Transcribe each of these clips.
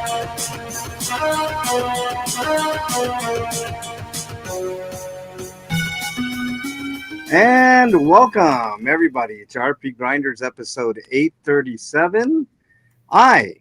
And welcome, everybody, to RPGrinders episode 837. I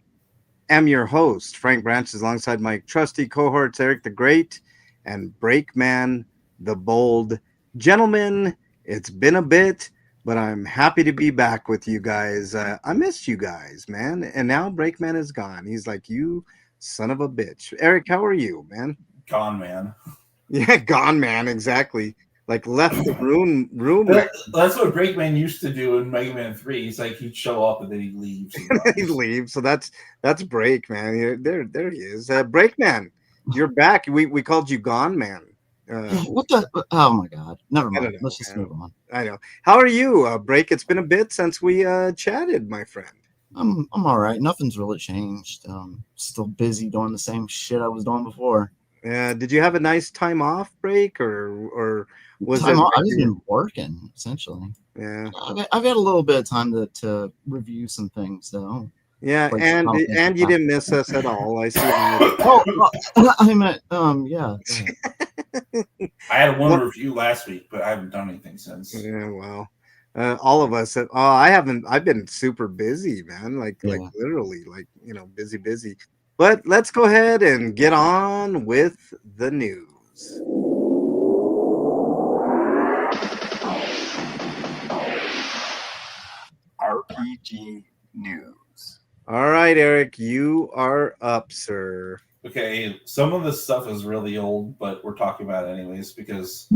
am your host, Frank Branches, alongside my trusty cohorts, Eric the Great and Breakman the Bold. Gentlemen, it's been a bit, but I'm happy to be back with you guys. I missed you guys, man. And now Breakman is gone. He's like, you son of a bitch. Eric, how are you, man? Gone, man. Yeah, gone, man. Exactly. Like left the room. That's what Breakman used to do in Mega Man 3. He's like he'd show up and then he'd leave. He'd leave. So that's Break, man. There he is. Breakman, you're back. We called you Gone Man. What the? Oh my God! Never mind. Know, Let's just move on. I know. How are you, Break? It's been a bit since we chatted, my friend. I'm all right. Nothing's really changed. Still busy doing the same shit I was doing before. Yeah. Did you have a nice time off, Break, or was time it? Off? I've just been working essentially. Yeah. I've had a little bit of time to review some things though. Yeah, like and you didn't miss us at all. I see. I meant yeah. I had one review last week, but I haven't done anything since. Yeah, well, all of us. I haven't. I've been super busy, man. Like literally, busy. But let's go ahead and get on with the news. RPG news. All right, Eric, you are up, sir. Okay, some of this stuff is really old, but we're talking about it anyways because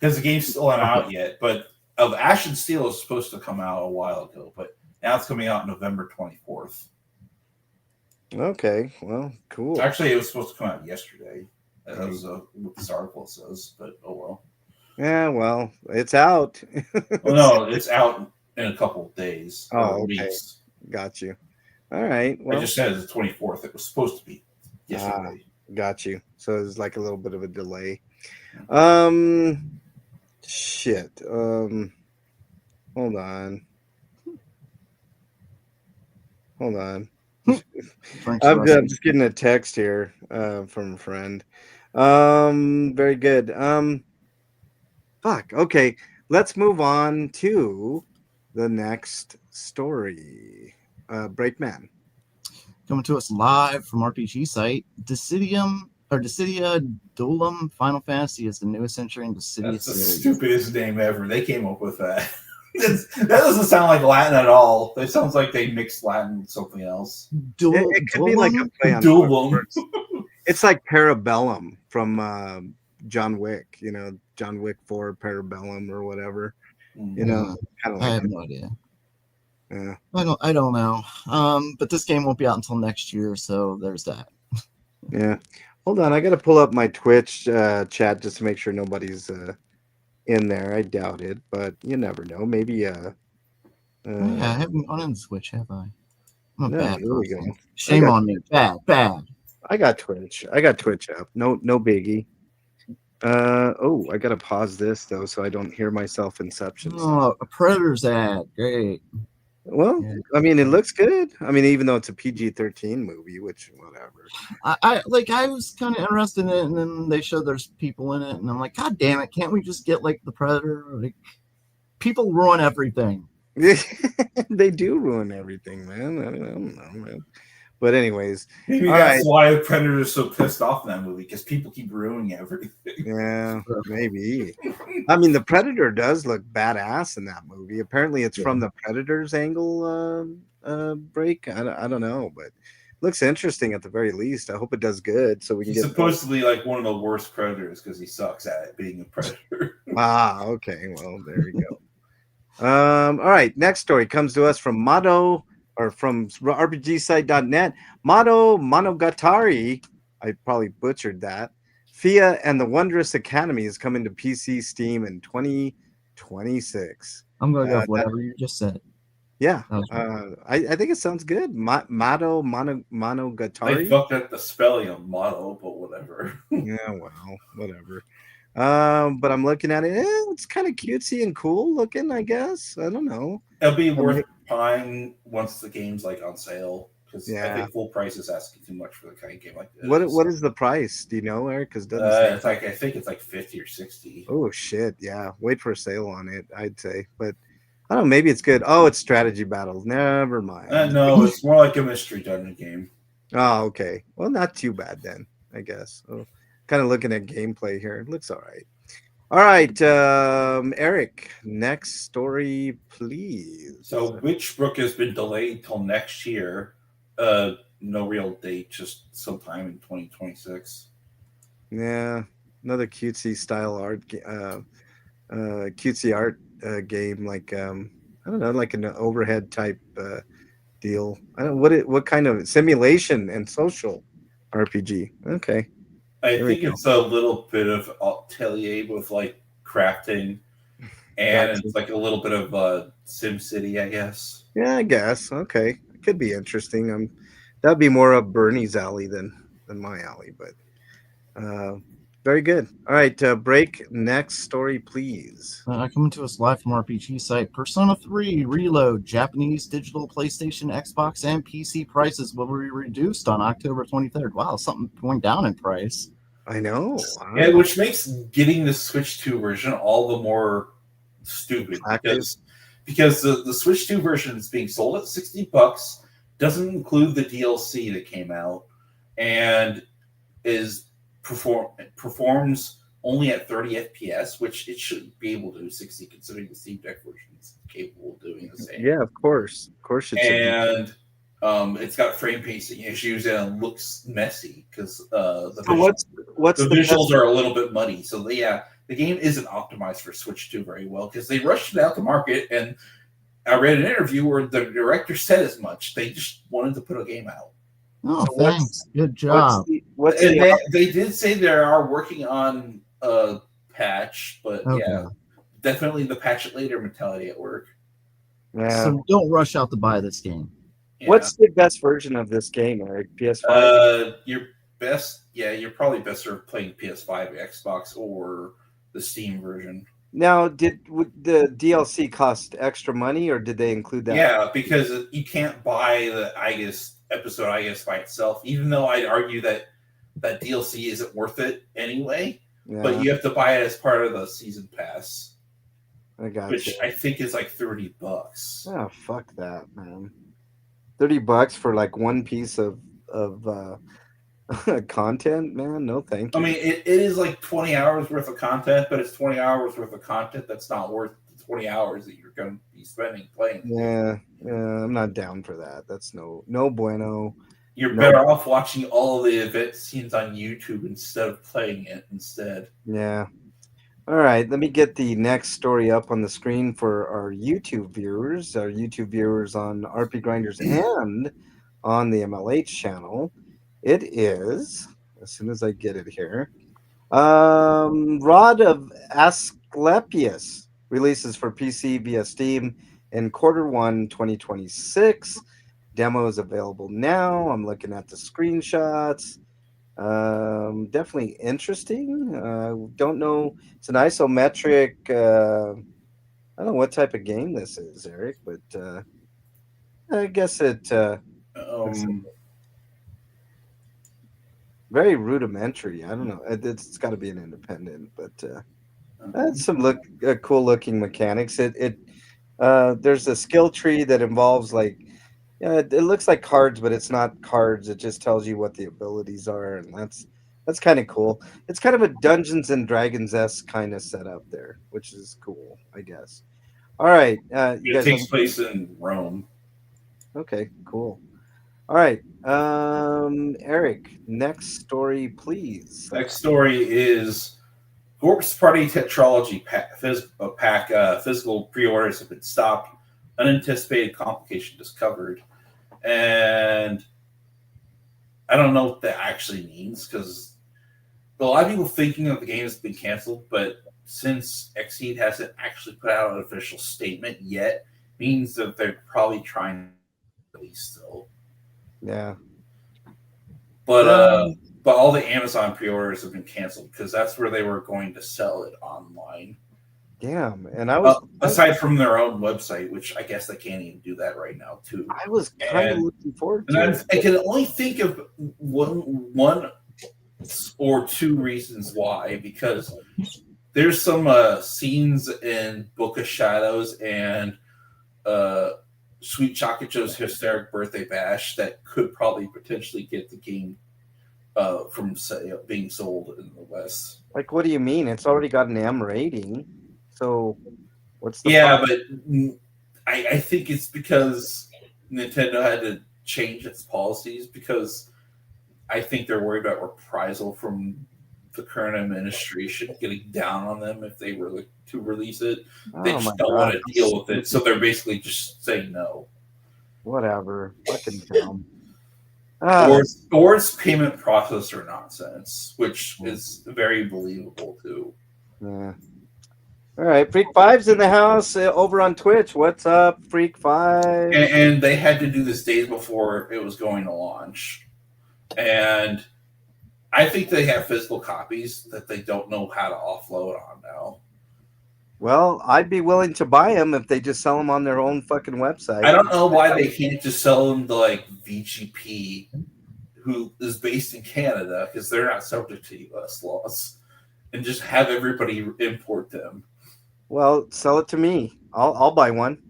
the game's still not out yet. But Ash and Steel is supposed to come out a while ago, but now it's coming out November 24th. Okay, well, cool. Actually, it was supposed to come out yesterday. That was what this article says, but oh well. Yeah, well, it's out. Well, no, it's out in a couple of days. Oh, okay. Weeks. Got you. All right. Well, I just said it's the 24th. It was supposed to be yesterday. Got you. So it's like a little bit of a delay. Shit. Hold on. I'm just getting a text here from a friend. Very good. Fuck. Okay. Let's move on to the next story. Breakman. Coming to us live from RPG site, Dissidia Duelum Final Fantasy is the newest entry in Dissidia That's the series. stupidest name ever. They came up with that. That doesn't sound like Latin at all. It sounds like they mixed Latin with something else. It could be like a play on words. It's like Parabellum from John Wick. You know, John Wick 4 Parabellum or whatever. You know, kind of like I have no idea. Yeah. I don't know. But this game won't be out until next year, so there's that. Yeah. Hold on, I gotta pull up my Twitch chat just to make sure nobody's in there. I doubt it, but you never know. Maybe yeah, I haven't gone on Switch, have I? I'm a bad here we person. go. Shame on me. Bad. I got Twitch up. No biggie. I gotta pause this though so I don't hear myself Inception. Oh, a Predator's ad. Great. Well, yeah. I mean, it looks good. I mean, even though it's a PG-13 movie, which whatever. I was kind of interested in it, and then they showed there's people in it, and I'm like, God damn it, can't we just get like the Predator? Like, people ruin everything. They do ruin everything, man. I don't know, man. But anyways, maybe that's why the Predator is so pissed off in that movie, because people keep ruining everything. Yeah, maybe. I mean, the Predator does look badass in that movie. Apparently, it's from the Predator's angle. Break. I don't know, but looks interesting at the very least. I hope it does good, so we can He's get. Supposedly like one of the worst Predators because he sucks at it, being a Predator. Okay. Well, there you go. All right. Next story comes to us from Mado. Or from RPGsite.net, Mado Monogatari, I probably butchered that. Fia and the Wondrous Academy is coming to PC, Steam in 2026. I'm going to go with whatever you just said. Yeah, I think it sounds good. Mado Monogatari. I fucked up the spelling of Mado, but whatever. Yeah, well, whatever. But I'm looking at it. It's kind of cutesy and cool looking, I guess. I don't know. It'll be worth buying once the game's like on sale. because I Yeah. think full price is asking too much for the kind of game like this. What is the price? Do you know, Eric? Because doesn't say. It's like I think it's like 50 or 60. Oh shit! Yeah, wait for a sale on it. I'd say, but I don't know. Maybe it's good. Oh, it's strategy battles. Never mind. No, it's more like a mystery dungeon game. Oh, okay. Well, not too bad then, I guess. Oh, kind of looking at gameplay here. It looks all right. All right, Eric. Next story, please. So Witchbrook has been delayed till next year. No real date, just sometime in 2026. Yeah, another cutesy style art, cutesy art game. Like I don't know, like an overhead type deal. I don't what kind of simulation and social RPG. Okay, I there we think go. it's a little bit of atelier with like crafting, and Gotcha. it's like a little bit of Sim City, I guess. Yeah, I guess. Okay, it could be interesting. That'd be more up Bernie's alley than my alley, but uh, very good. All right, break. Next story, please. Coming to us live from RPG site, Persona 3 Reload, Japanese digital PlayStation, Xbox, and PC prices will be reduced on October 23rd. Wow, something going down in price. I know. Yeah, which makes getting the Switch 2 version all the more stupid Attractive. because the Switch 2 version is being sold at $60, doesn't include the DLC that came out, and is performs only at 30 FPS, which it shouldn't be able to do 60 considering the Steam Deck version is capable of doing the same. Yeah, of course. Of course it should be. And it's got frame pacing issues and it looks messy because the visuals are a little bit muddy. So the game isn't optimized for Switch 2 very well because they rushed it out to market. And I read an interview where the director said as much. They just wanted to put a game out. Oh, so thanks. Good job. They did say they are working on a patch, but yeah, definitely the patch it later mentality at work. Yeah. So don't rush out to buy this game. Yeah. What's the best version of this game, Eric? PS5? You're probably best served playing PS5, Xbox, or the Steam version. Now, did the DLC cost extra money, or did they include that? Yeah, because you can't buy the episode by itself, even though I'd argue that DLC isn't worth it anyway. Yeah. But you have to buy it as part of the season pass. I got which you. I think is like $30. Oh, fuck that, man. $30 for like one piece of content, man. No, thank you. I mean, it is like 20 hours worth of content, but it's 20 hours worth of content that's not worth the 20 hours that you're going to be spending playing. Yeah, I'm not down for that. That's no bueno. You're better off watching all of the event scenes on YouTube instead of playing it instead. Yeah. All right, let me get the next story up on the screen for our YouTube viewers on RPGrinders and on the MLH channel. It is, as soon as I get it here, Rod of Asclepius releases for PC via Steam in Q1 2026. Demo is available now. I'm looking at the screenshots. Definitely interesting. Don't know. It's an isometric. I don't know what type of game this is, Eric, but I guess it. Very rudimentary. I don't know. It's got to be an independent, but that's some cool looking mechanics. There's a skill tree that involves like. Yeah, it looks like cards, but it's not cards. It just tells you what the abilities are, and that's kind of cool. It's kind of a Dungeons and Dragons-esque kind of setup there, which is cool, I guess. All right, it takes place in Rome. Okay, cool. All right, Eric, next story, please. Next story is Corpse Party Tetralogy pack. Physical pre-orders have been stopped. Unanticipated complication discovered. And I don't know what that actually means because a lot of people thinking that the game has been canceled, but since Xseed hasn't actually put out an official statement yet, means that they're probably trying to release still. Yeah. But all the Amazon pre-orders have been canceled because that's where they were going to sell it online. Damn. And I was aside from their own website, which I guess they can't even do that right now too. I was kind of And- looking forward And to it. I can only think of one or two reasons why, because there's some scenes in Book of Shadows and Sweet Chocolate Joe's Hysteric Birthday Bash that could probably potentially get the game from being sold in the West. Like, what do you mean? It's already got an M rating. So what's the Yeah, problem? but I think it's because Nintendo had to change its policies because I think they're worried about reprisal from the current administration getting down on them if they were to release it. They Oh just my don't want God. to deal with it, so they're basically just saying no. Whatever. Fucking dumb. Or it's payment processor nonsense, which is very believable too. Yeah. All right, Freak Five's in the house over on Twitch. What's up, Freak Five? And they had to do this days before it was going to launch. And I think they have physical copies that they don't know how to offload on now. Well, I'd be willing to buy them if they just sell them on their own fucking website. I don't know why they can't just sell them to like VGP, who is based in Canada, because they're not subject to US laws, and just have everybody import them. Well, sell it to me. I'll buy one.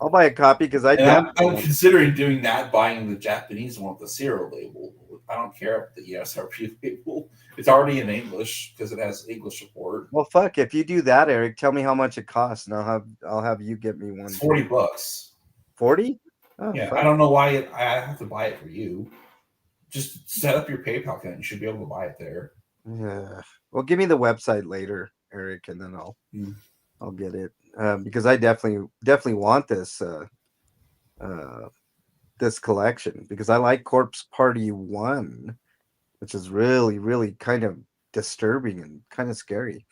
I'll buy a copy because I'm I'm considering doing that, buying the Japanese one with the serial label. I don't care about the ESRP label. It's already in English because it has English support. Well, fuck. If you do that, Eric, tell me how much it costs, and I'll have you get me one. It's $40. 40? Oh, Yeah, fuck. I don't know why I have to buy it for you. Just set up your PayPal account. You should be able to buy it there. Yeah. Well, give me the website later, Eric, and then I'll get it because I definitely want this this collection because I like Corpse Party 1, which is really kind of disturbing and kind of scary.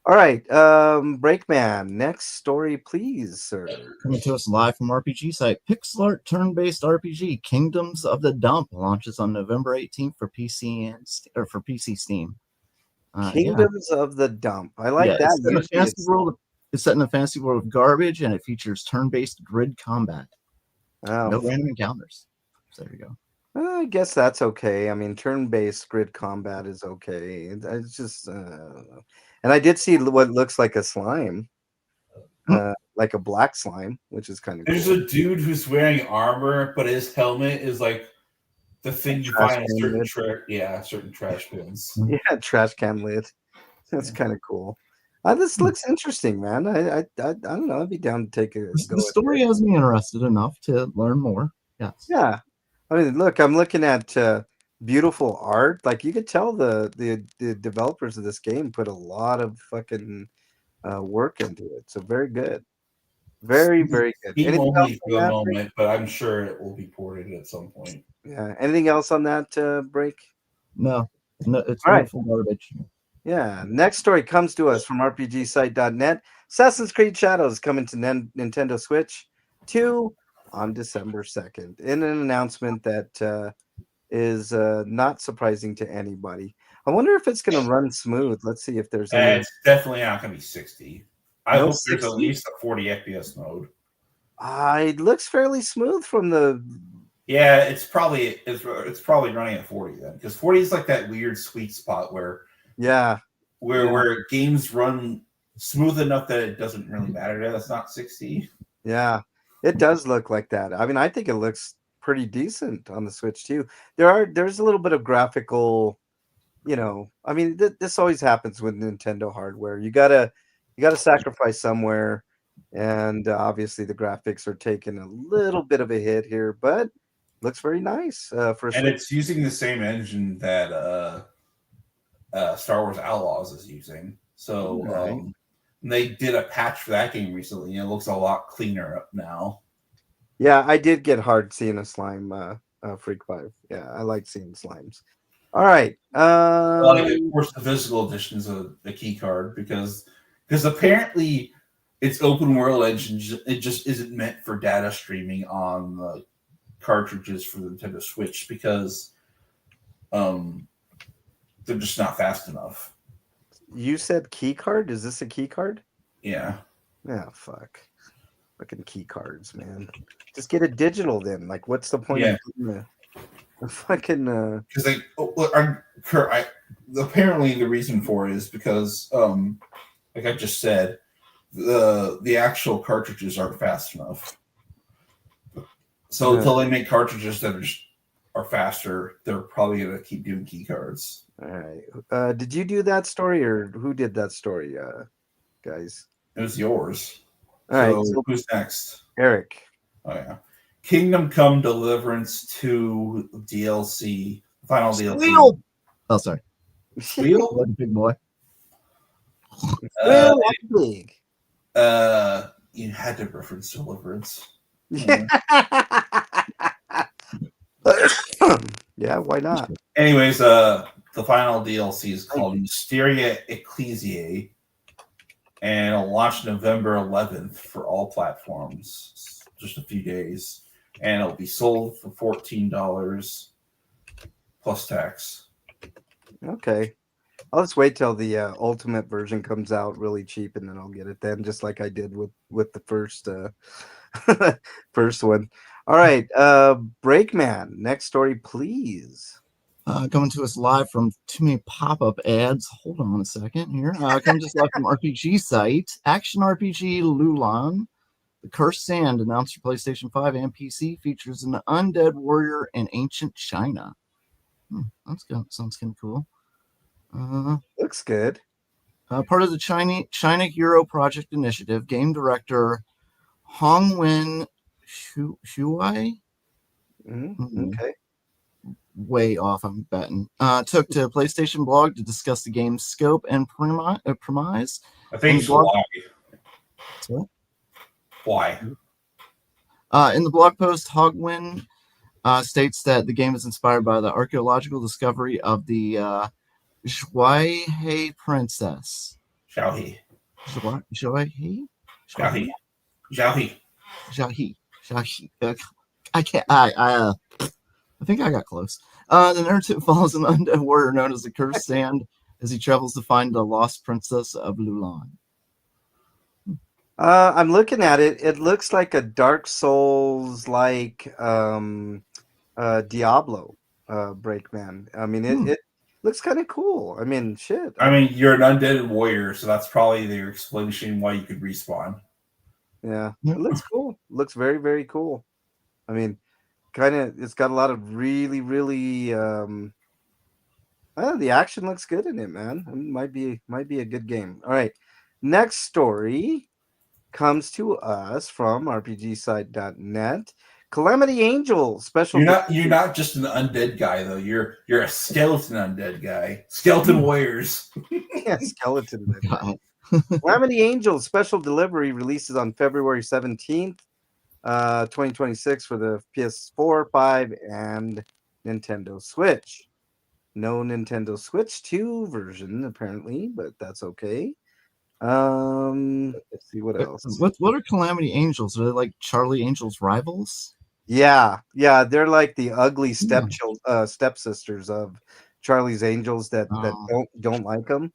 All right, Breakman, next story, please, sir. Coming to us live from RPG site, pixel art turn-based RPG Kingdoms of the Dump launches on November 18th for PC for PC Steam. Kingdoms of the Dump. I like that. It's set in a fantasy world of garbage, and it features turn-based grid combat. Oh, no random encounters. So there you go. I guess that's okay. I mean, turn-based grid combat is okay. It's just, and I did see what looks like a slime, like a black slime, which is kind of cool. There's a dude who's wearing armor, but his helmet is like the thing you find in certain trash bins. Yeah, trash can lid. That's kind of cool. This looks interesting, man. I don't know. I'd be down to take a go. The story has me interested enough to learn more. Yes. Yeah. I mean, look, I'm looking at beautiful art. Like you could tell the developers of this game put a lot of fucking work into it. So very good. Very good. Steam only for the moment, but I'm sure it will be ported at some point. Yeah. Anything else on that break? No, it's all right. Beautiful garbage. Yeah. Next story comes to us from RPGsite.net. Assassin's Creed Shadows coming to Nintendo Switch 2 on December 2nd in an announcement that is not surprising to anybody. I wonder if it's going to run smooth. Let's see if there's any. It's definitely not going to be 60. I hope there's at least a 40 FPS mode. It looks fairly smooth from the. Yeah, it's probably running at 40 then, because 40 is like that weird sweet spot where where games run smooth enough that it doesn't really matter that it's not 60. Yeah, it does look like that. I mean, I think it looks pretty decent on the Switch too. There's a little bit of graphical, I mean, this always happens with Nintendo hardware. You gotta sacrifice somewhere, and obviously the graphics are taking a little bit of a hit here, but looks very nice for a and it's using the same engine that Star Wars Outlaws is using. So they did a patch for that game recently, and it looks a lot cleaner up now. Yeah, I did get hard seeing a slime Freak 5. Yeah, I like seeing slimes. All right. Of course, the physical edition is a key card because apparently its open world engine it just isn't meant for data streaming on the cartridges for the Nintendo Switch because they're just not fast enough. You said key card? Is this a key card? Yeah. Yeah, fuck. Fucking key cards, man. Just get it digital then. Like, what's the point Yeah. of doing a fucking Because apparently the reason for it is because like I just said, the actual cartridges aren't fast enough. So until they make cartridges that are faster, they're probably gonna keep doing key cards. All right. Did you do that story, or who did that story, guys? It was yours. All right. So who's next? Eric. Oh yeah, Kingdom Come Deliverance 2 DLC, final DLC. Squeal! Oh, sorry. Squeal? Like a big boy. Well, that's big. You had to reference Deliverance. Yeah. Yeah, why not? Anyways, the final DLC is called Mysteria Ecclesiae, and it'll launch November 11th for all platforms. Just a few days, and it'll be sold for $14 plus tax. Okay. I'll just wait till the ultimate version comes out really cheap, and then I'll get it then, just like I did with the first first one. All right, Breakman, next story, please. Coming to us live from too many pop-up ads. Hold on a second here. Coming to us live from RPG site. Action RPG Lulan. The Cursed Sand, announced for PlayStation 5 and PC, features an undead warrior in ancient China. That's good. Sounds kind of cool. Looks good. Part of the China Hero Project Initiative, game director Hongwen Shuai. Okay. Way off, I'm betting. Took to PlayStation blog to discuss the game's scope and premise. I think it's why. What? Why? In the blog post, Hogwin states that the game is inspired by the archaeological discovery of the Zhuai Princess. Xiaohe. Zhuai? I can't. I think I got close. The narrative follows an undead warrior known as the Cursed Sand as he travels to find the lost princess of Lulan. I'm looking at it. It looks like a Dark Souls like Diablo Breakman. I mean, it looks kind of cool. I mean, shit. I mean, you're an undead warrior, so that's probably their explanation why you could respawn. Yeah, it looks cool. Looks very, very cool. I mean, it's got a lot of really, really. The action looks good in it, man. It might be a good game. All right, next story comes to us from RPGsite.net. Calamity Angel special. You're not just an undead guy though. You're a skeleton undead guy. Skeleton warriors. Yeah, skeleton. Calamity Angel special delivery releases on February 17th, 2026 for the PS4, 5, and Nintendo Switch. No Nintendo Switch 2 version apparently, but that's okay. Let's see what else. What are Calamity Angels? Are they like Charlie Angel's rivals? Yeah, they're like the ugly stepsisters of Charlie's Angels that don't like him,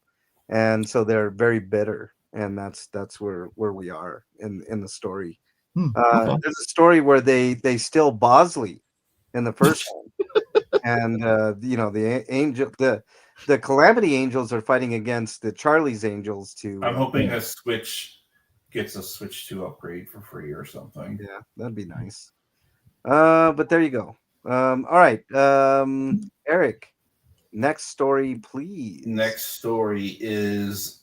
and so they're very bitter, and that's where we are in the story. Okay. There's a story where they steal Bosley in the first one, and the Calamity Angels are fighting against the Charlie's Angels to. I'm hoping a Switch gets a Switch 2 upgrade for free or something. Yeah, that'd be nice. But there you go. All right, Eric, next story, please. Next story is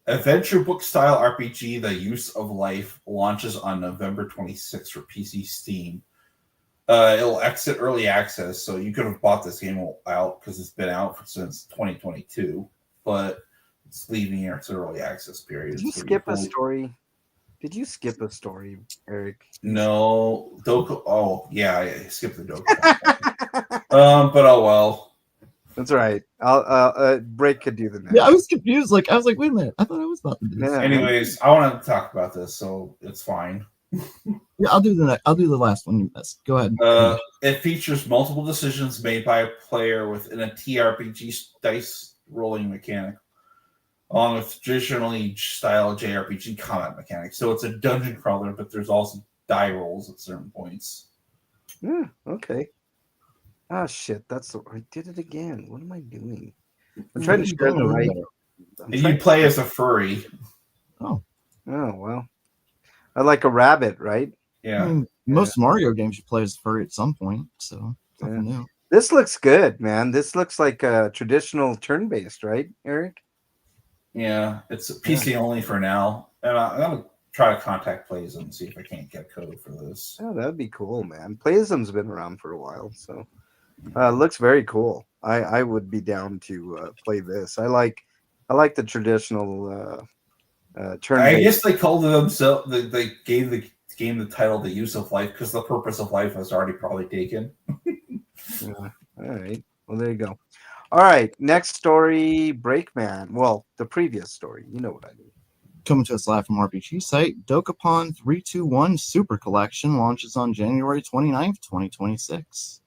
adventure book style RPG The Use of Life launches on November 26th for PC Steam. It'll exit early access, so you could have bought this game out because it's been out since 2022, but it's leaving its early access period. Did you skip a story? Did you skip a story, Eric? No, Doku. Oh, yeah, I skipped the Doku. But oh well. That's all right. I'll Break could do the next. Yeah, I was confused. Wait a minute. I thought I was about to do this. Yeah. Anyways, I want to talk about this, so it's fine. Yeah, I'll do the last one you missed. Go ahead. It features multiple decisions made by a player within a TRPG dice rolling mechanic. along with traditionally style JRPG combat mechanics. So it's a dungeon crawler, but there's also die rolls at certain points. Yeah, okay. Ah, shit. I did it again. What am I doing? I'm trying to share the right. And you play as a furry. Oh, well. I like a rabbit, right? Yeah. Most Mario games you play as furry at some point, so nothing new. This looks good, man. This looks like a traditional turn-based, right, Eric? Yeah, it's PC only for now. And I'm going to try to contact Playism and see if I can't get code for this. Oh, that'd be cool, man. Playism's been around for a while, so looks very cool. I would be down to play this. I like the traditional turn. I guess they called it themselves. They gave the game the title "The Use of Life" because the purpose of life was already probably taken. Yeah. All right. Well, there you go. All right. Next story, Breakman. Well, the previous story. You know what I mean. Coming to us live from RPG site, Dokapon 321 Super Collection launches on January 29th, 2026.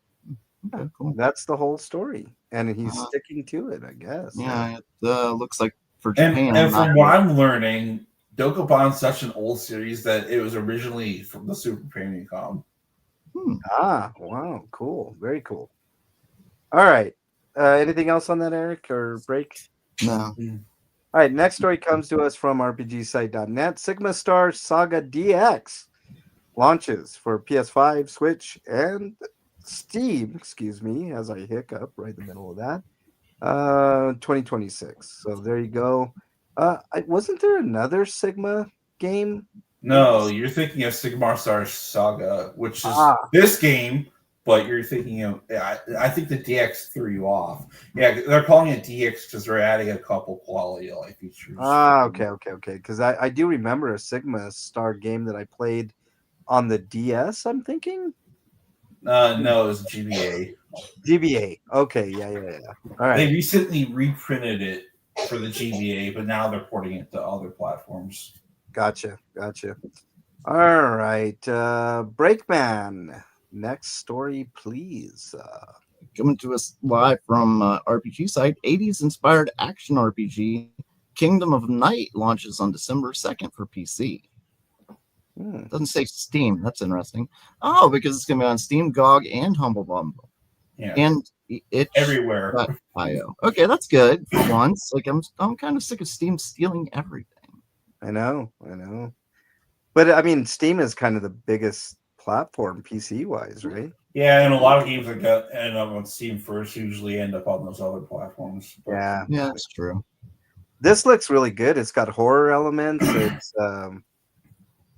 Okay, cool. That's the whole story, and he's sticking to it, I guess. Yeah, it looks like for Japan. And from what I'm learning, Dokapon such an old series that it was originally from the Super Famicom. Ah, wow, cool, very cool. All right, anything else on that, Eric, or break? No. All right, next story comes to us from RPGsite.net. Sigma Star Saga DX launches for PS5, Switch, and Steam. Excuse me, as I hiccup right in the middle of that. 2026. So there you go. Wasn't there another Sigma game? No, you're thinking of Sigmar Star Saga, which is this game, but you're thinking of. I think the DX threw you off. Yeah, they're calling it DX because they're adding a couple quality of life features. Okay. Because I do remember a Sigma Star game that I played on the DS. I'm thinking. No, it's GBA. GBA. Okay, yeah. All right. They recently reprinted it for the GBA, but now they're porting it to other platforms. Gotcha. All right. Breakman. Next story, please. Coming to us live from RPG site, 80s inspired action RPG Kingdom of Night launches on December 2nd for PC. Doesn't say Steam. That's interesting. Oh, because it's going to be on Steam, GOG, and Humble Bundle. Yeah. And it's everywhere. IO. Okay, that's good for once. Like I'm kind of sick of Steam stealing everything. I know. But I mean, Steam is kind of the biggest platform PC wise, right? Yeah, and a lot of games that end up on Steam first usually end up on those other platforms. But yeah, that's true. This looks really good. It's got horror elements. It's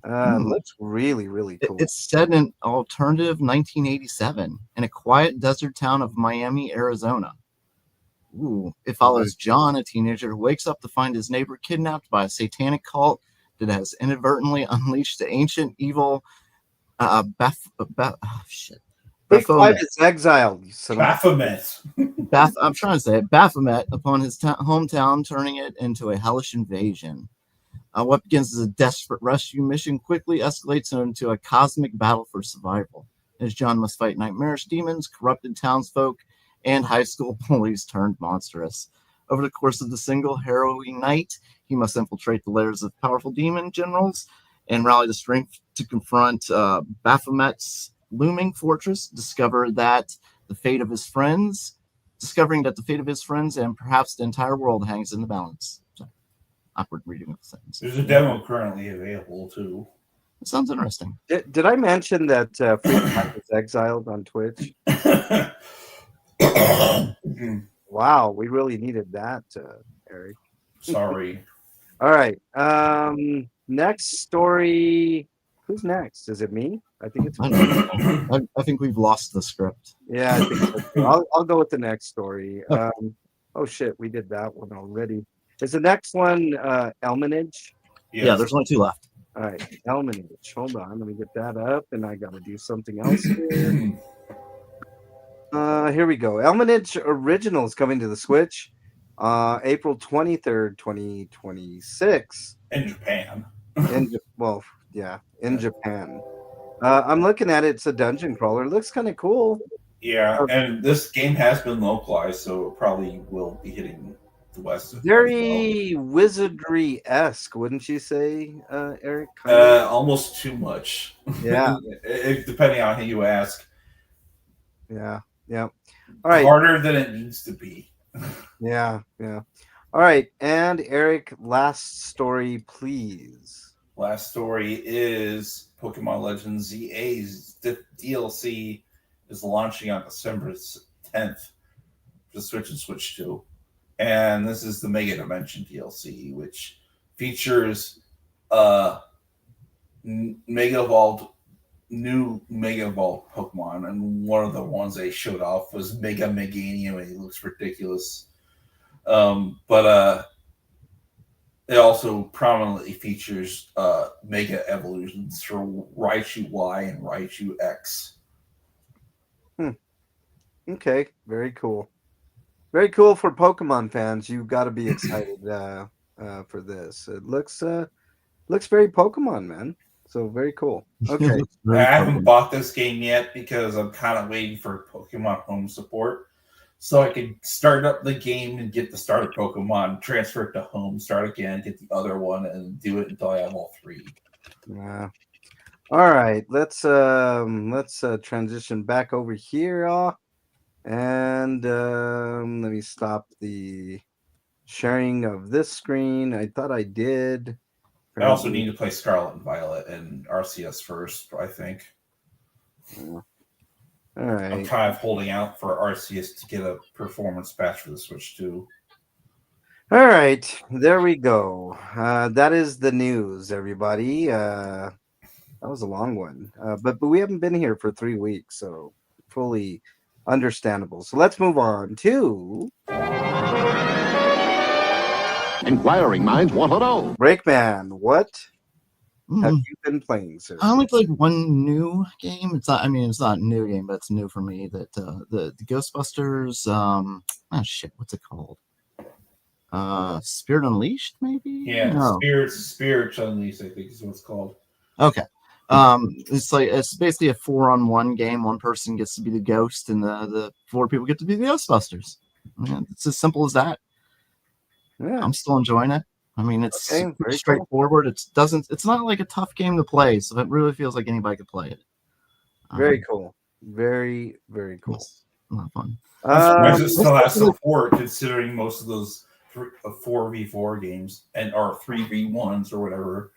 looks really, really cool. It's set in alternative 1987 in a quiet desert town of Miami, Arizona. Ooh, it follows John, a teenager who wakes up to find his neighbor kidnapped by a satanic cult that has inadvertently unleashed the ancient evil Big Five is exiled. Baphomet. I'm trying to say it. Baphomet upon his hometown, turning it into a hellish invasion. What begins as a desperate rescue mission quickly escalates into a cosmic battle for survival, as John must fight nightmarish demons, corrupted townsfolk, and high school bullies turned monstrous. Over the course of the single harrowing night, he must infiltrate the lairs of powerful demon generals and rally the strength to confront Baphomet's looming fortress, discovering that the fate of his friends and perhaps the entire world hangs in the balance. So, awkward reading of the sentence. There's a demo currently available too. It sounds interesting. Did I mention that Free Fire is exiled on Twitch? Wow, we really needed that, Eric. Sorry. All right. Next story. Who's next? Is it me? I think it's me. I think we've lost the script. Yeah, I think so. I'll go with the next story. Oh shit, we did that one already. Is the next one Elmanage? Yes. Yeah, there's only 2 left. All right, Elmanage. Hold on, let me get that up, and I got to do something else here. Here we go. Elmanage Original is coming to the Switch, April 23rd, 2026. In Japan. In Japan. I'm looking at it. It's a dungeon crawler. It looks kind of cool. Yeah, and this game has been localized, so it probably will be hitting west as well. Very wizardry-esque, wouldn't you say, Eric? Kind of? Almost too much. Yeah. Depending on who you ask. Yeah. All right. Harder than it needs to be. Yeah. All right. And Eric, last story, please. Last story is Pokemon Legends ZA's DLC is launching on December 10th for Switch and Switch 2. And this is the Mega Dimension DLC, which features Mega Evolved, new Mega Evolved Pokemon. And one of the ones they showed off was Mega Meganium, and he looks ridiculous. But it also prominently features Mega Evolutions for Raichu Y and Raichu X. Okay. Very cool. Very cool for Pokemon fans. You got to be excited for this. It looks very Pokemon, man. So very cool. Okay. I haven't bought this game yet because I'm kind of waiting for Pokemon Home support. So I can start up the game and get the starter Pokemon, transfer it to home, start again, get the other one, and do it until I have all three. Yeah. All right. Let's transition back over here, and let me stop the sharing of this screen. I thought I did. I also need to play Scarlet and Violet and RCS first, I think. All right. I'm kind of holding out for RCS to get a performance patch for the Switch too. All right, there we go. That is the news, everybody. That was a long one, but we haven't been here for 3 weeks, so fully understandable. So let's move on to Inquiring minds want to know. Breakman. What have you been playing, sir? I only played one new game. It's not a new game, but it's new for me. That the Ghostbusters. What's it called? Spirit Unleashed, maybe. Yeah, no. Spirits Unleashed, I think is what it's called. Okay. It's basically a 4-on-1 game. One person gets to be the ghost, and the 4 people get to be the Ghostbusters. It's as simple as that. Yeah, I'm still enjoying it. I mean, it's very straightforward. Cool. It's not like a tough game to play, so it really feels like anybody could play it. Very cool. Very, very cool. A lot of fun. It still has support, considering most of those 4v4 games or 3v1s or whatever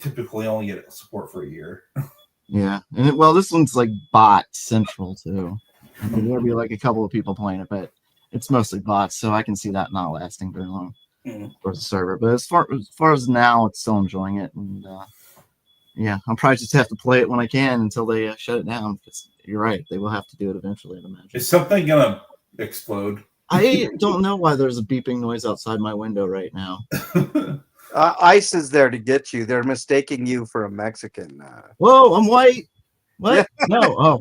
typically only get support for a year. Yeah, and this one's like bot central too. I mean, there'll be like a couple of people playing it, but it's mostly bots, so I can see that not lasting very long for the server. But as far as now, it's still enjoying it, and yeah, I'll probably just have to play it when I can until they shut it down. Because you're right, they will have to do it eventually, I'd imagine. Is something gonna explode? I don't know why there's a beeping noise outside my window right now. ICE is there to get you. They're mistaking you for a Mexican. Whoa, I'm white. What? Yeah. No. Oh.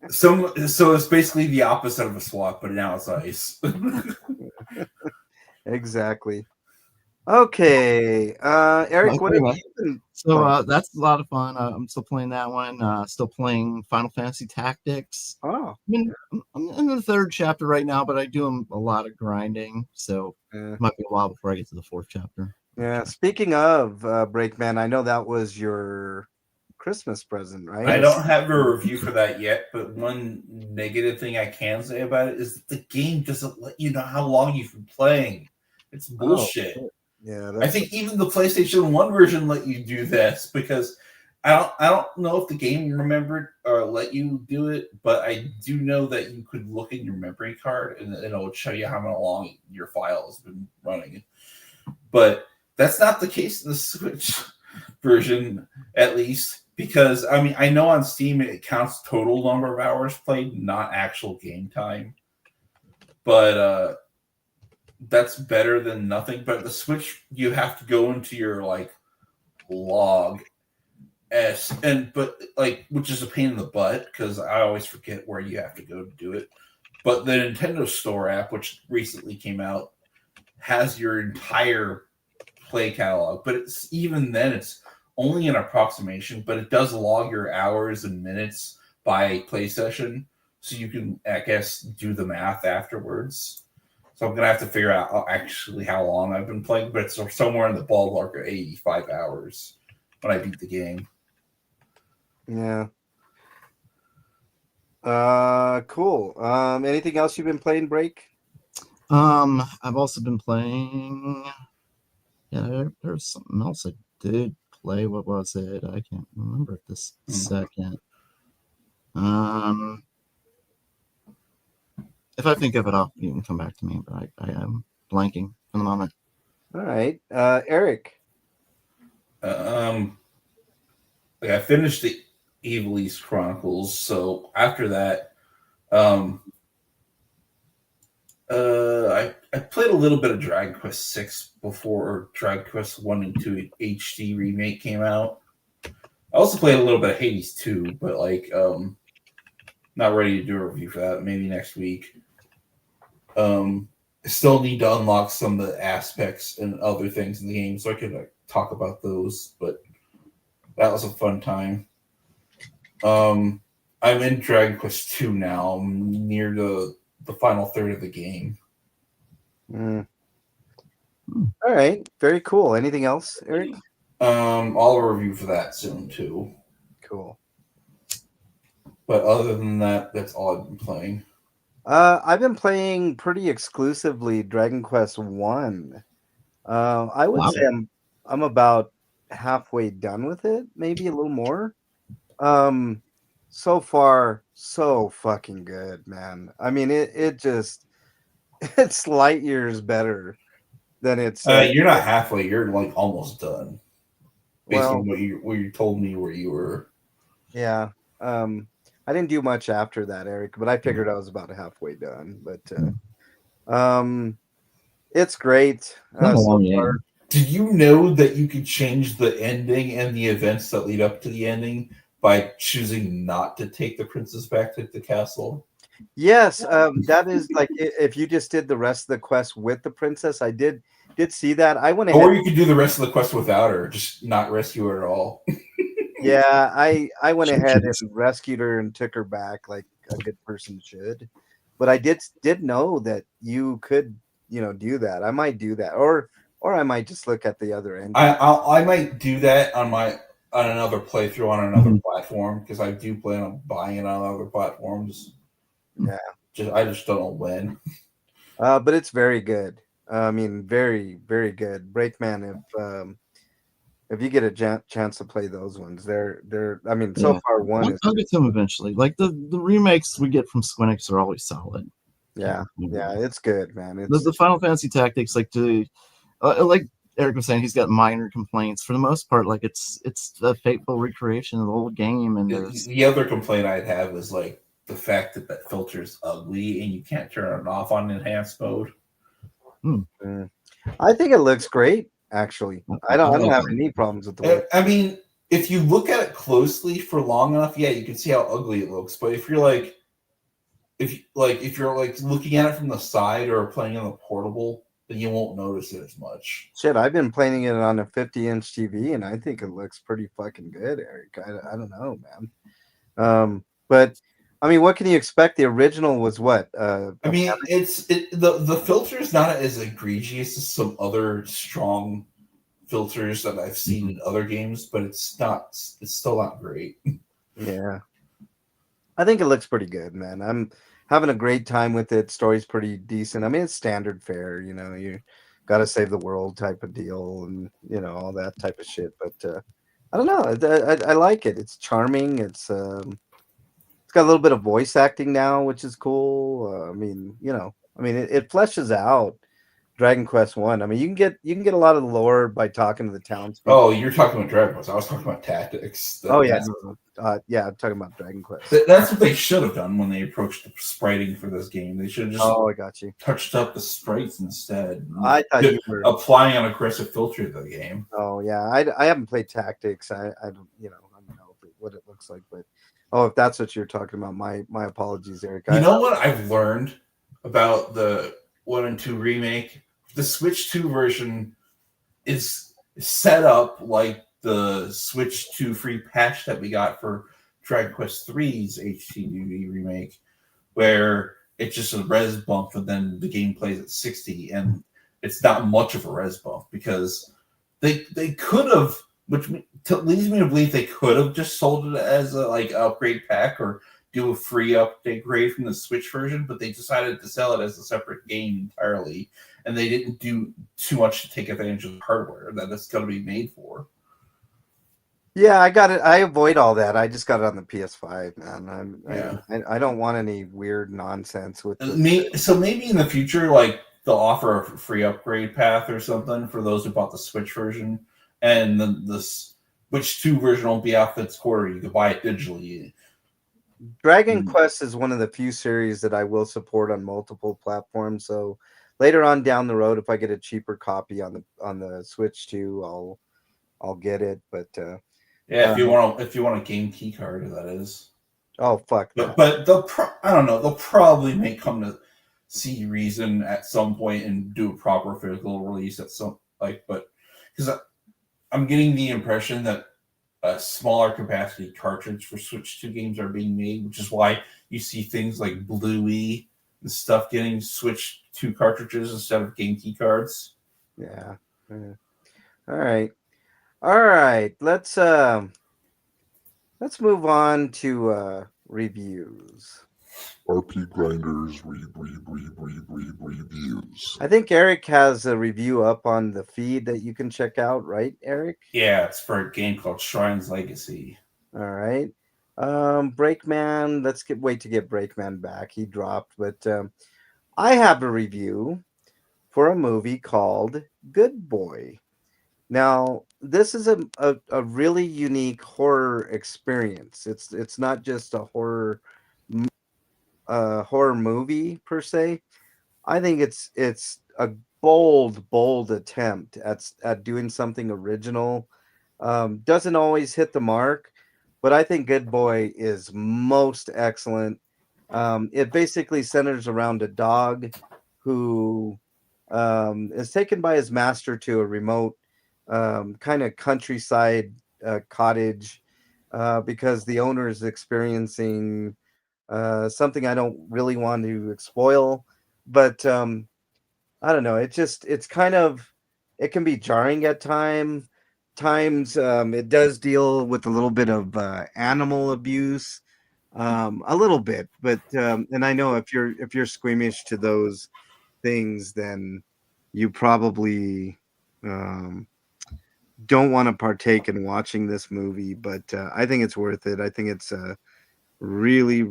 So it's basically the opposite of a swap, but now it's ICE. Exactly. Okay, Eric, what have you been? So that's a lot of fun. I'm still playing that one. Still playing Final Fantasy Tactics. Oh, I'm in the 3rd chapter right now, but I do a lot of grinding, so it might be a while before I get to the 4th chapter. Yeah. Speaking of Breakman, I know that was your Christmas present, right? I don't have a review for that yet, but one negative thing I can say about it is that the game doesn't let you know how long you've been playing. It's bullshit. Oh, yeah, I think even the PlayStation 1 version let you do this because I don't know if the game remembered or let you do it, but I do know that you could look in your memory card and it will show you how long your file has been running. But that's not the case in the Switch version, at least, because I know on Steam it counts total number of hours played, not actual game time. But that's better than nothing. But the Switch, you have to go into your log which is a pain in the butt because I always forget where you have to go to do it. But the Nintendo Store app, which recently came out, has your entire play catalog. But even then it's only an approximation, but it does log your hours and minutes by play session, so you can, I guess, do the math afterwards. So I'm gonna have to figure out actually how long I've been playing, but it's somewhere in the ballpark of 85 hours when I beat the game. Yeah. Cool. Anything else you've been playing, Break? I've also been playing. Yeah, there's something else I did play. What was it? I can't remember at this second. If I think of it, you can come back to me. But I am blanking for the moment. All right. Eric. Like I finished the Evil East Chronicles, so after that, I played a little bit of Dragon Quest VI before Dragon Quest 1 and 2 HD remake came out. I also played a little bit of Hades 2, but not ready to do a review for that. Maybe next week. I still need to unlock some of the aspects and other things in the game, so I could talk about those. But that was a fun time. I'm in Dragon Quest 2 now. I'm near the final third of the game. All right. Very cool. Anything else, Eric? I'll review for that soon too. Cool. But other than that, that's all I've been playing. I've been playing pretty exclusively Dragon Quest 1. I would say I'm about halfway done with it, maybe a little more. So far, so fucking good, man. I mean, it just it's light years better than it's. You're not halfway. You're like almost done, based Well, on what you told me where you were. yeah. I didn't do much after that, Eric, but I figured I was about halfway done. But it's great. So far. Did you know that you could change the ending and the events that lead up to the ending by choosing not to take the princess back to the castle? Yes, that is like if you just did the rest of the quest with the princess. I did see that. I went ahead. Or you could do the rest of the quest without her, just not rescue her at all. Yeah, I went ahead and rescued her and took her back like a good person should. But I did know that you could, do that. I might do that, or I might just look at the other end. I might do that on another playthrough on another platform, because I do plan on buying it on other platforms. Yeah, I just don't know when. But it's very good. I mean, very, very good. Breakman, if you get a chance to play those ones, they're. I mean, so far one is. I'll get to them eventually. Like the remakes we get from Squeenix are always solid. Yeah, it's good, man. The Final Fantasy Tactics, like like Eric was saying, he's got minor complaints. For the most part, like it's a faithful recreation of the old game. And the other complaint I'd have is like the fact that filter is ugly and you can't turn it off on enhanced mode. I think it looks great. Actually, I don't have any problems with the way. I mean, if you look at it closely for long enough, yeah, you can see how ugly it looks. But if you're looking at it from the side or playing on the portable, then you won't notice it as much. Shit, I've been playing it on a 50-inch TV, and I think it looks pretty fucking good, Eric. I don't know, man. But I mean, what can you expect? The original was what? I mean, the filter is not as egregious as some other strong filters that I've seen in other games, but it's still not great. Yeah, I think it looks pretty good, man. I'm having a great time with it. Story's pretty decent. I mean, it's standard fare, you got to save the world type of deal, and all that type of shit. But I don't know. I like it. It's charming. It's got a little bit of voice acting now, which is cool. I mean, it fleshes out Dragon Quest 1. I mean, you can get a lot of the lore by talking to the townspeople. Oh, you're talking about Dragon Quest. I was talking about Tactics. I'm talking about Dragon Quest. That's what they should have done when they approached the spriting for this game. They should have just I got you. Touched up the sprites instead. I thought you were applying an aggressive filter to the game. Oh yeah, I haven't played Tactics. I don't I don't know what it looks like, but if that's what you're talking about, my apologies, Eric. You know what I've learned about the 1 and 2 remake? The Switch 2 version is set up like the Switch 2 free patch that we got for Dragon Quest 3's HD remake, where it's just a res bump, and then the game plays at 60, and it's not much of a res bump because they could have, which leads me to believe they could have just sold it as a like upgrade pack or do a free upgrade from the Switch version, but they decided to sell it as a separate game entirely, and they didn't do too much to take advantage of the hardware that it's going to be made for. Yeah, I got it. I avoid all that. I just got it on the PS5, man. I don't want any weird nonsense with So maybe in the future, like they'll offer a free upgrade path or something for those who bought the Switch version, and then the Switch 2 version won't be out this quarter. You can buy it digitally. Dragon Quest is one of the few series that I will support on multiple platforms. So later on down the road, if I get a cheaper copy on the Switch 2, I'll get it. But yeah, if you want a game key card, that is. Oh fuck that. But I don't know. They'll probably may come to see reason at some point and do a proper physical release at some but because I'm getting the impression that a smaller capacity cartridge for Switch 2 games are being made, which is why you see things like Bluey and stuff getting Switch 2 cartridges instead of game key cards. Yeah. All right. Let's move on to reviews. RPGrinders reviews. I think Eric has a review up on the feed that you can check out, right, Eric? Yeah, it's for a game called Shrine's Legacy. All right. Breakman, let's wait to get Breakman back. He dropped, but I have a review for a movie called Good Boy. Now, this is a really unique horror experience. It's not just a horror movie per se. I think it's a bold attempt at doing something original. Doesn't always hit the mark, but I think Good Boy is most excellent. It basically centers around a dog who is taken by his master to a remote kind of countryside cottage because the owner is experiencing something I don't really want to spoil, but I don't know. It's kind of, it can be jarring at times. It does deal with a little bit of animal abuse, a little bit, but and I know if you're squeamish to those things, then you probably don't want to partake in watching this movie. But I think it's worth it. I think it's really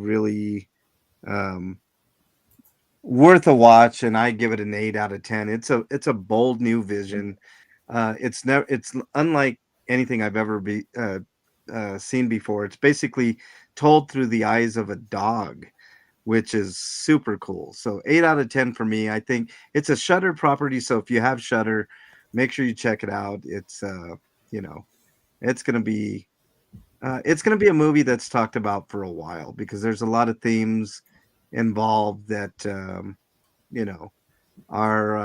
worth a watch, and I give it an 8 out of 10. It's a bold new vision. It's unlike anything I've ever seen before. It's basically told through the eyes of a dog, which is super cool. So 8 out of 10 for me. I think it's a Shudder property, so if you have Shudder, make sure you check it out. It's it's gonna be a movie that's talked about for a while because there's a lot of themes involved that are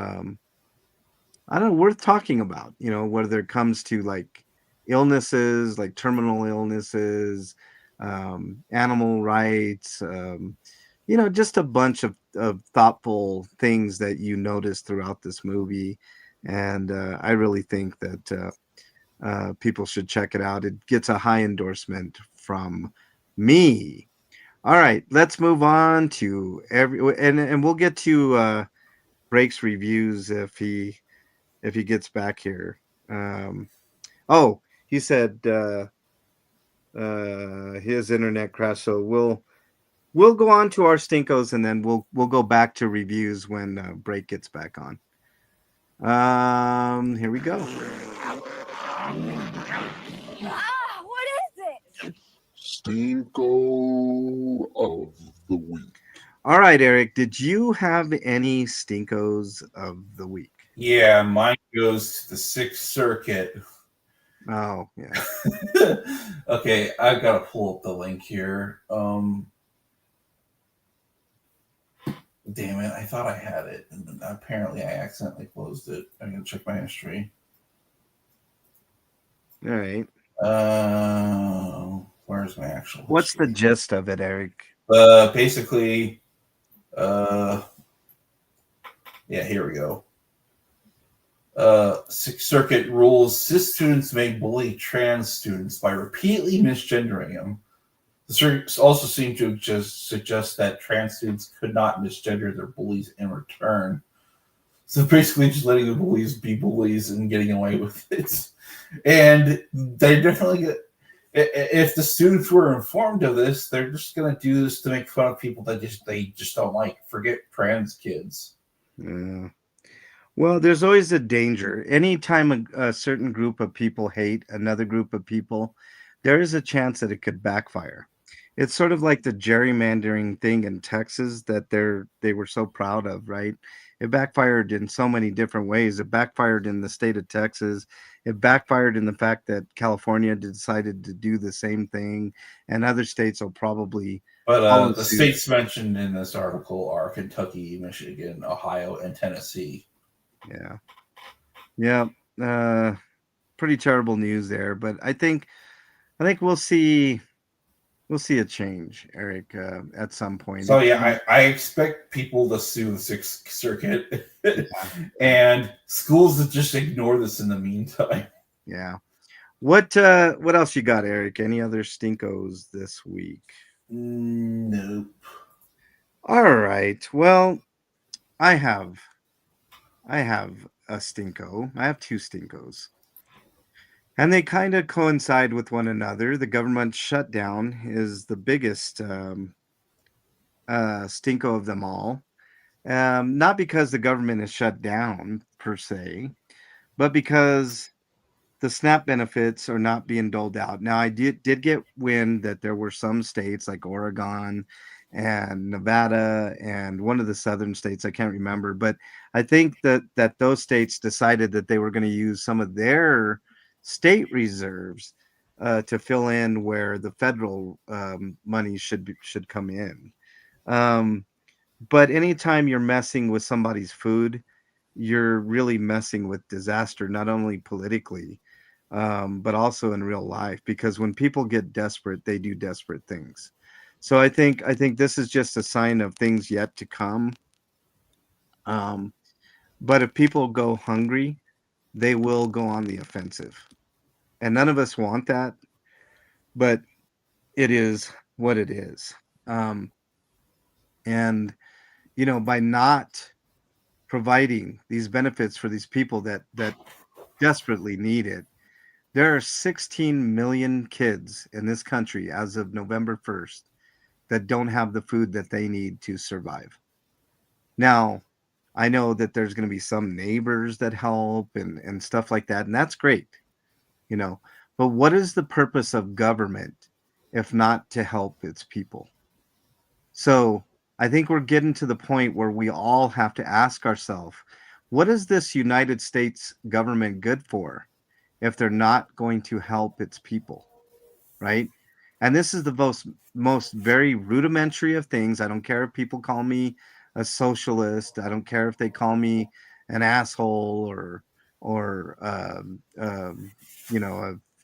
I don't know, worth talking about, whether it comes to like illnesses, like terminal illnesses, animal rights, just a bunch of thoughtful things that you notice throughout this movie. And I really think that people should check it out. It gets a high endorsement from me. All right, let's move on to and we'll get to Break's reviews if he gets back here. He said his internet crashed, so we'll go on to our stinkos and then we'll go back to reviews when Break gets back on. Here we go. What is it? Stinko of the week. All right, Eric, did you have any stinkos of the week? Yeah, mine goes to the Sixth Circuit. Oh, yeah. Okay, I've got to pull up the link here. Damn it, I thought I had it, and apparently I accidentally closed it. I'm going to check my history. All right. Where's my actual history? What's the gist of it, Eric? Basically, Uh, yeah, here we go. Sixth Circuit rules cis students may bully trans students by repeatedly misgendering them. The circuit also seemed to just suggest that trans students could not misgender their bullies in return. So basically, just letting the bullies be bullies and getting away with it. And they definitely get. If the students were informed of this, they're just going to do this to make fun of people that they just don't like. Forget trans kids. Yeah. Well, there's always a danger. Anytime a certain group of people hate another group of people, there is a chance that it could backfire. It's sort of like the gerrymandering thing in Texas that they were so proud of, right? It backfired in so many different ways. It backfired in the state of Texas. It backfired in the fact that California decided to do the same thing, and other states will probably follow But the suit. states mentioned in this article are Kentucky, Michigan, Ohio, and Tennessee. Yeah. Yeah. Uh, Pretty terrible news there, but I think we'll see a change, Eric, at some point. So yeah, I expect people to sue the Sixth Circuit and schools to just ignore this in the meantime. Yeah. What else you got, Eric? Any other stinkos this week? Nope. All right. Well, I have a stinko. I have two stinkos. And they kind of coincide with one another. The government shutdown is the biggest stinko of them all. Not because the government is shut down per se, but because the SNAP benefits are not being doled out. Now, I did get wind that there were some states like Oregon and Nevada and one of the southern states, I can't remember, but I think that those states decided that they were going to use some of their state reserves to fill in where the federal money should come in. Um, but anytime you're messing with somebody's food, you're really messing with disaster, not only politically, but also in real life. Because when people get desperate, they do desperate things. So I think this is just a sign of things yet to come. Um, but if people go hungry, they will go on the offensive, and none of us want that. But it is what it is. Um, and by not providing these benefits for these people that desperately need it. There are 16 million kids in this country as of November 1st that don't have the food that they need to survive. Now, I know that there's going to be some neighbors that help and stuff like that, and that's great, you know. But what is the purpose of government if not to help its people? So I think we're getting to the point where we all have to ask ourselves, what is this United States government good for if they're not going to help its people, right? And this is the most very rudimentary of things. I don't care if people call me a socialist. I don't care if they call me an asshole or a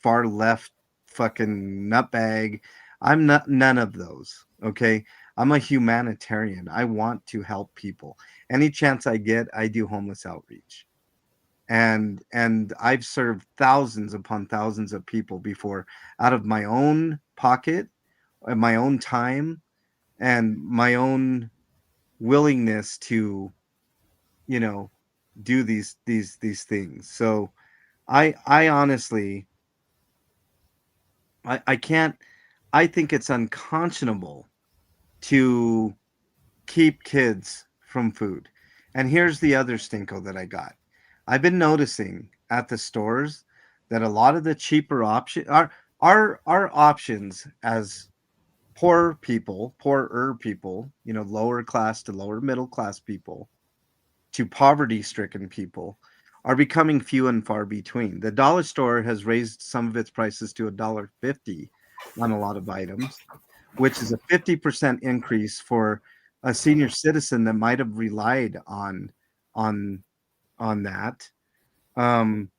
far left fucking nutbag. I'm not none of those. Okay. I'm a humanitarian. I want to help people. Any chance I get, I do homeless outreach. And I've served thousands upon thousands of people before out of my own pocket, my own time, and my own willingness to, you know, do these things. So I honestly I can't I think it's unconscionable to keep kids from food. And here's the other stinko that I got. I've been noticing at the stores that a lot of the cheaper option our options as poorer people, lower class to lower middle class people, to poverty stricken people are becoming few and far between. The dollar store has raised some of its prices to $1.50 on a lot of items, which is a 50% increase for a senior citizen that might have relied on on that. Um,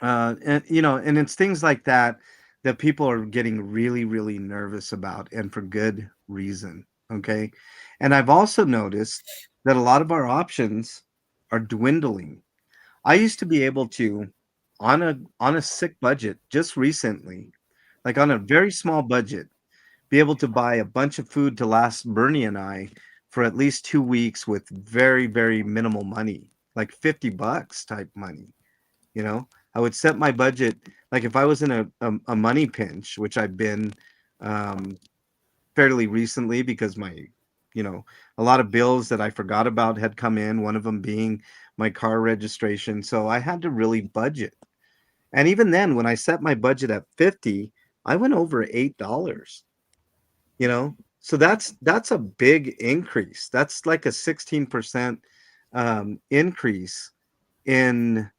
and it's things like that that people are getting really, really nervous about, and for good reason. Okay. And I've also noticed that a lot of our options are dwindling. I used to be able to, on a sick budget just recently, like on a very small budget, be able to buy a bunch of food to last Bernie and I for at least 2 weeks with very, very minimal money, like $50 type money. You know, I would set my budget, like if I was in a money pinch, which I've been um, fairly recently because you know, a lot of bills that I forgot about had come in, one of them being my car registration. So I had to really budget. And even then, when I set my budget at 50, I went over $8, you know? So that's a big increase. That's like a 16% increase in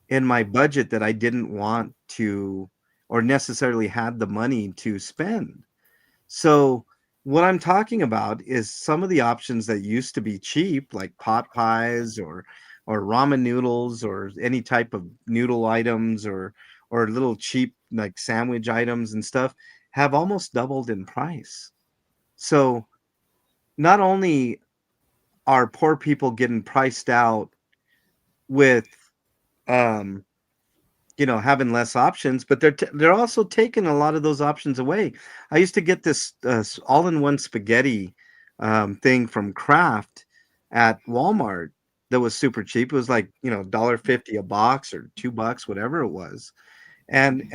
my budget that I didn't want to or necessarily had the money to spend. So what I'm talking about is some of the options that used to be cheap, like pot pies or ramen noodles or any type of noodle items or little cheap like sandwich items and stuff, have almost doubled in price. So not only are poor people getting priced out with um having less options, but they're also taking a lot of those options away. I used to get this all-in-one spaghetti thing from Kraft at Walmart that was super cheap. It was like $1.50 a box or $2, whatever it was, and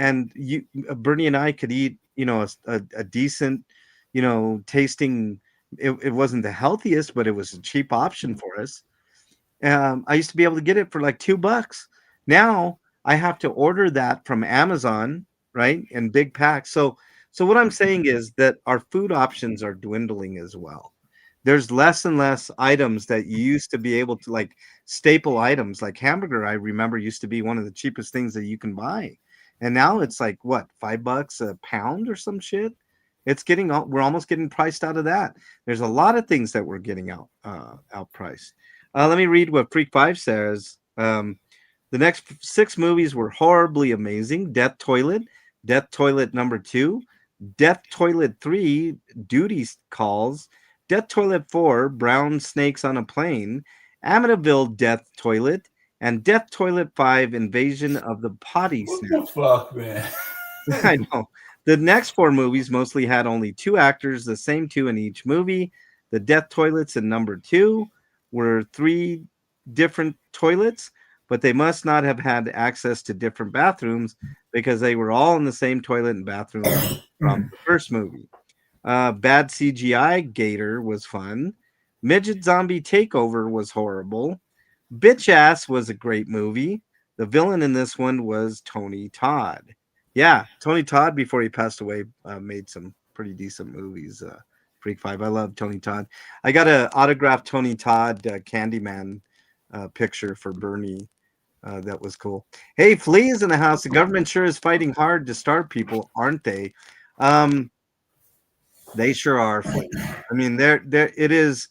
Bernie and I could eat a decent tasting. It wasn't the healthiest, but it was a cheap option for us. I used to be able to get it for like $2. Now I have to order that from Amazon, right? In big packs. So what I'm saying is that our food options are dwindling as well. There's less and less items that you used to be able to, like staple items like hamburger. I remember used to be one of the cheapest things that you can buy. And now it's like what, $5 a pound or some shit? We're almost getting priced out of that. There's a lot of things that we're getting outpriced. Let me read what Freak Five says. The next six movies were horribly amazing. Death Toilet number two, Death Toilet 3, Duty Calls, Death Toilet 4, Brown Snakes on a Plane, Amityville Death Toilet, and Death Toilet 5, Invasion of the Potty What Snatch. the fuck, man? I know. The next four movies mostly had only two actors, the same two in each movie. The Death Toilets in number two were three different toilets, but they must not have had access to different bathrooms because they were all in the same toilet and bathroom from the first movie. Bad CGI Gator was fun. Midget Zombie Takeover was horrible. Bitch Ass was a great movie. The villain in this one was Tony Todd. Yeah, Tony Todd, before he passed away, made some pretty decent movies. Freak Five. I love Tony Todd. I got a autographed Tony Todd Candyman picture for Bernie. That was cool. Hey, Flea's in the house. The government sure is fighting hard to starve people, aren't they? Um, they sure are, Flea. I mean, there it is.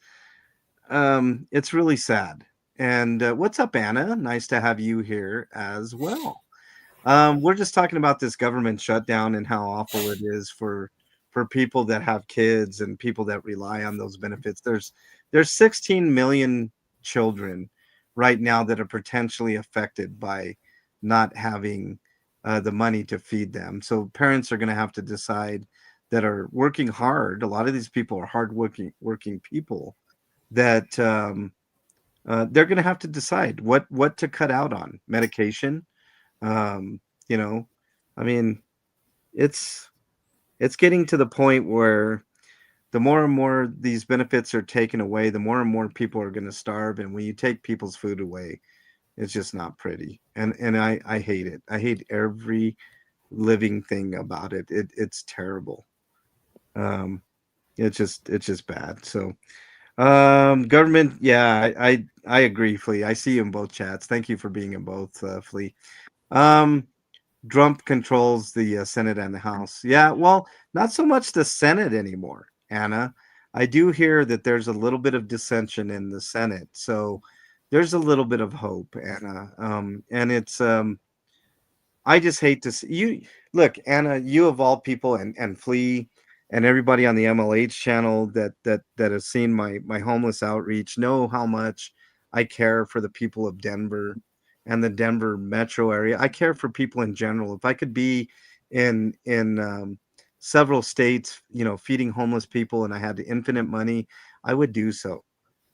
It's really sad. And what's up, Anna? Nice to have you here as well. We're just talking about this government shutdown and how awful it is for people that have kids and people that rely on those benefits. There's 16 million children right now that are potentially affected by not having the money to feed them. So parents are going to have to decide that are working hard. A lot of these people are working people that they're going to have to decide what to cut out on medication. um, you know, I mean, it's it's getting to the point where the more and more these benefits are taken away, the more and more people are going to starve. And when you take people's food away, it's just not pretty. And I hate it. I hate every living thing about it. It's terrible. Um, it's just bad. So government, yeah, I agree, Flea. I see you in both chats. Thank you for being in both, Flea. Um, Trump controls the Senate and the House. Yeah, well, not so much the Senate anymore, Anna. I do hear that there's a little bit of dissension in the Senate, so there's a little bit of hope, Anna. And it's I just hate to see you. Look, Anna, you of all people, and Flea, and everybody on the MLH channel that has seen my homeless outreach know how much I care for the people of Denver and the Denver metro area. I care for people in general. If I could be in several states, feeding homeless people, and I had infinite money, I would do so.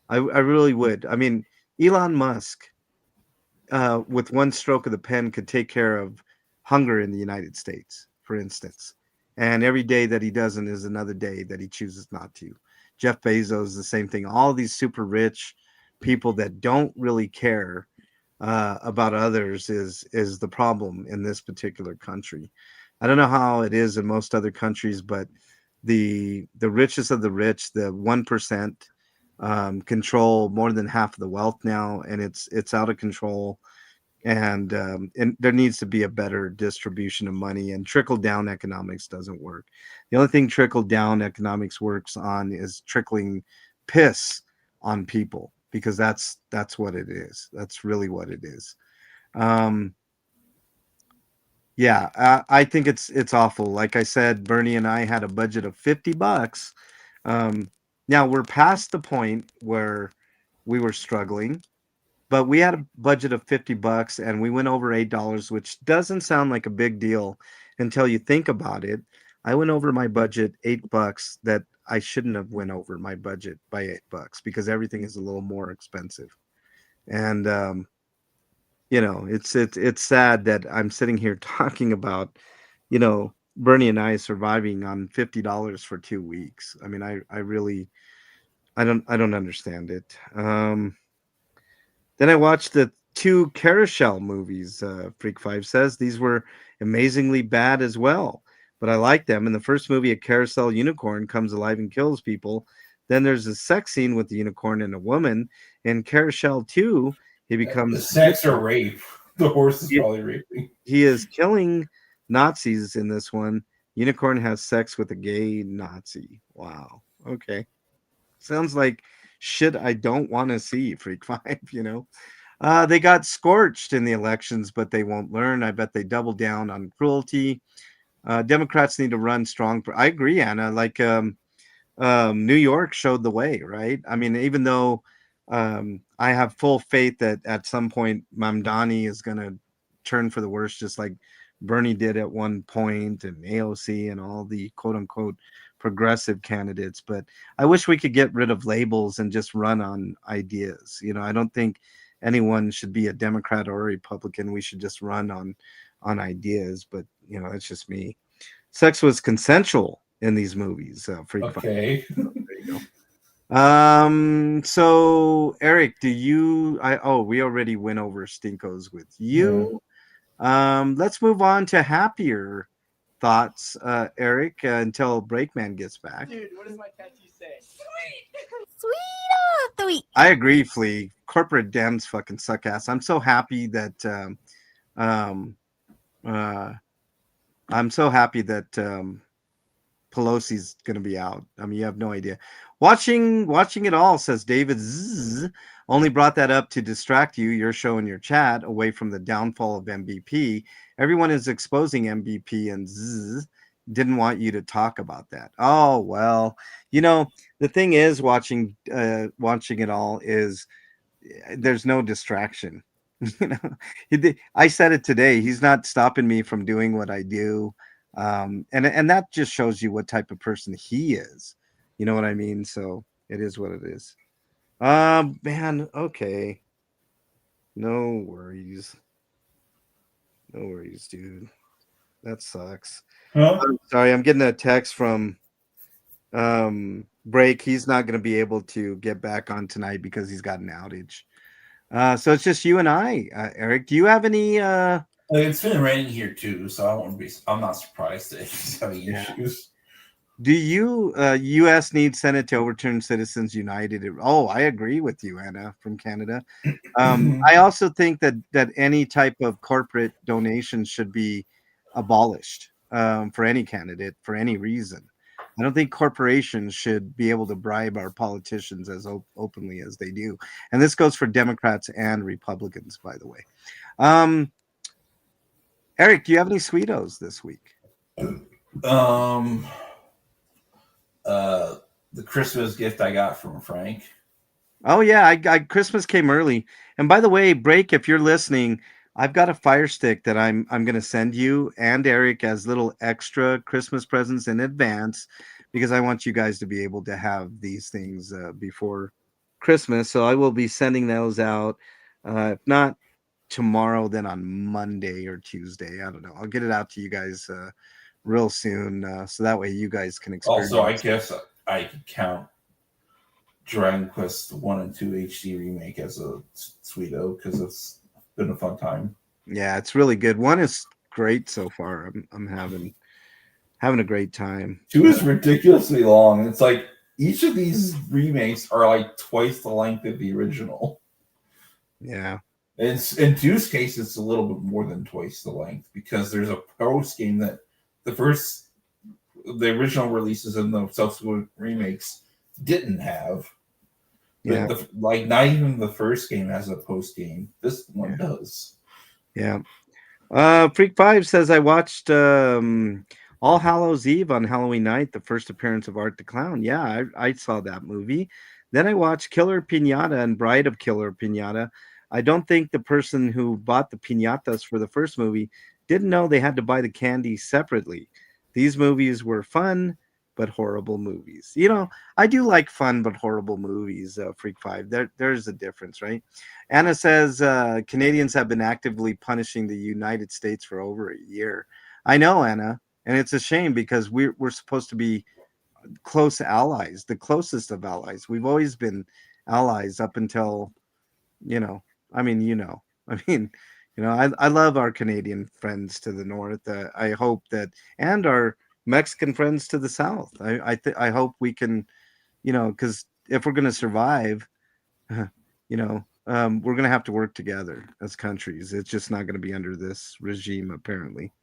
I really would. I mean, Elon Musk, with one stroke of the pen, could take care of hunger in the United States, for instance. And every day that he doesn't is another day that he chooses not to. Jeff Bezos, the same thing. All these super rich people that don't really care about others is the problem in this particular country. I don't know how it is in most other countries, but the richest of the rich, the 1%, control more than half of the wealth now, and it's out of control. And there needs to be a better distribution of money, and trickle down economics doesn't work. The only thing trickle down economics works on is trickling piss on people, because that's what it is. That's really what it is. um yeah, I think it's awful. Like I said, Bernie and I had a budget of $50. um Now we're past the point where we were struggling, but we had a budget of $50 and we went over $8, which doesn't sound like a big deal until you think about it. I went over my budget $8 that I shouldn't have went over my budget by $8 because everything is a little more expensive. And it's sad that I'm sitting here talking about, Bernie and I surviving on $50 for 2 weeks. I mean, I really I don't understand it. Then I watched the two Carousel movies. Freak Five says these were amazingly bad as well, but I like them. In the first movie, a carousel unicorn comes alive and kills people. Then there's a sex scene with the unicorn and a woman. In Carousel 2, he The becomes sex or rape. The horse is he, probably raping. he is killing Nazis in this one. Unicorn has sex with a gay Nazi. Wow. Okay. Sounds like shit I don't want to see, Freak Five. They got scorched in the elections, but they won't learn. I bet they double down on cruelty. Democrats need to run strong. I agree, Anna. Like New York showed the way, right? I mean, even though I have full faith that at some point Mamdani is going to turn for the worst, just like Bernie did at one point, and AOC and all the quote unquote progressive candidates. But I wish we could get rid of labels and just run on ideas. I don't think anyone should be a Democrat or a Republican. We should just run on ideas. But it's just me. Sex was consensual in these movies. Freak Fight. Okay. There you go. So Eric, we already went over Stinkos with you. Let's move on to happier thoughts, Eric, until Breakman gets back. Dude, what does my tattoo say? Sweet. I agree, Flea. Corporate Dems fucking suck ass. I'm so happy that Pelosi's gonna be out. I mean, you have no idea. Watching it all, says David Zzz, only brought that up to distract you, your show and your chat, away from the downfall of MVP. Everyone is exposing MVP, and Zzz didn't want you to talk about that. Oh well, the thing is, watching it all is there's no distraction. you I said it today. He's not stopping me from doing what I do. And that just shows you what type of person he is. You know what I mean? So it is what it is. Man, okay. No worries. No worries, dude. That sucks. Huh? I'm sorry, I'm getting a text from Break. He's not gonna be able to get back on tonight because he's got an outage. So it's just you and I, Eric. Do you have any It's been raining here too, so I won't be. I'm not surprised that he's having issues. Do you U.S. need Senate to overturn Citizens United? Oh, I agree with you, Anna from Canada. I also think that any type of corporate donation should be abolished for any candidate for any reason. I don't think corporations should be able to bribe our politicians as openly as they do, and this goes for Democrats and Republicans, by the way. Eric, do you have any Sweetos this week? the Christmas gift I got from Frank. Oh yeah, I Christmas came early. And by the way, Break, if you're listening, I've got a Fire Stick that I'm gonna send you and Eric as little extra Christmas presents in advance because I want you guys to be able to have these things before Christmas. So I will be sending those out. If not tomorrow, then on Monday or Tuesday. I don't know. I'll get it out to you guys real soon, so that way you guys can experience. Also, I guess I could count Dragon Quest 1 and 2 HD remake as a sweeto because it's been a fun time. Yeah, it's really good. One is great so far. I'm having a great time. 2 is ridiculously long. It's like each of these remakes are like twice the length of the original. Yeah. And in 2's case, it's a little bit more than twice the length because there's a post game that the original releases and the subsequent remakes didn't have. Yeah. Like not even the first game has a post game. This one does. Yeah. Freak 5 says I watched All Hallows Eve on Halloween night, the first appearance of Art the Clown. Yeah, I saw that movie. Then I watched Killer Piñata and Bride of Killer Piñata. I don't think the person who bought the piñatas for the first movie didn't know they had to buy the candy separately. These movies were fun but horrible movies. You know, I do like fun but horrible movies, Freak 5. There's a difference, right? Anna says Canadians have been actively punishing the United States for over a year. I know, Anna, and it's a shame because we're supposed to be close allies, the closest of allies. We've always been allies up until, you know, I mean, I love our Canadian friends to the north. I hope that, and our Mexican friends to the south. I hope we can, because if we're going to survive, we're going to have to work together as countries. It's just not going to be under this regime, apparently.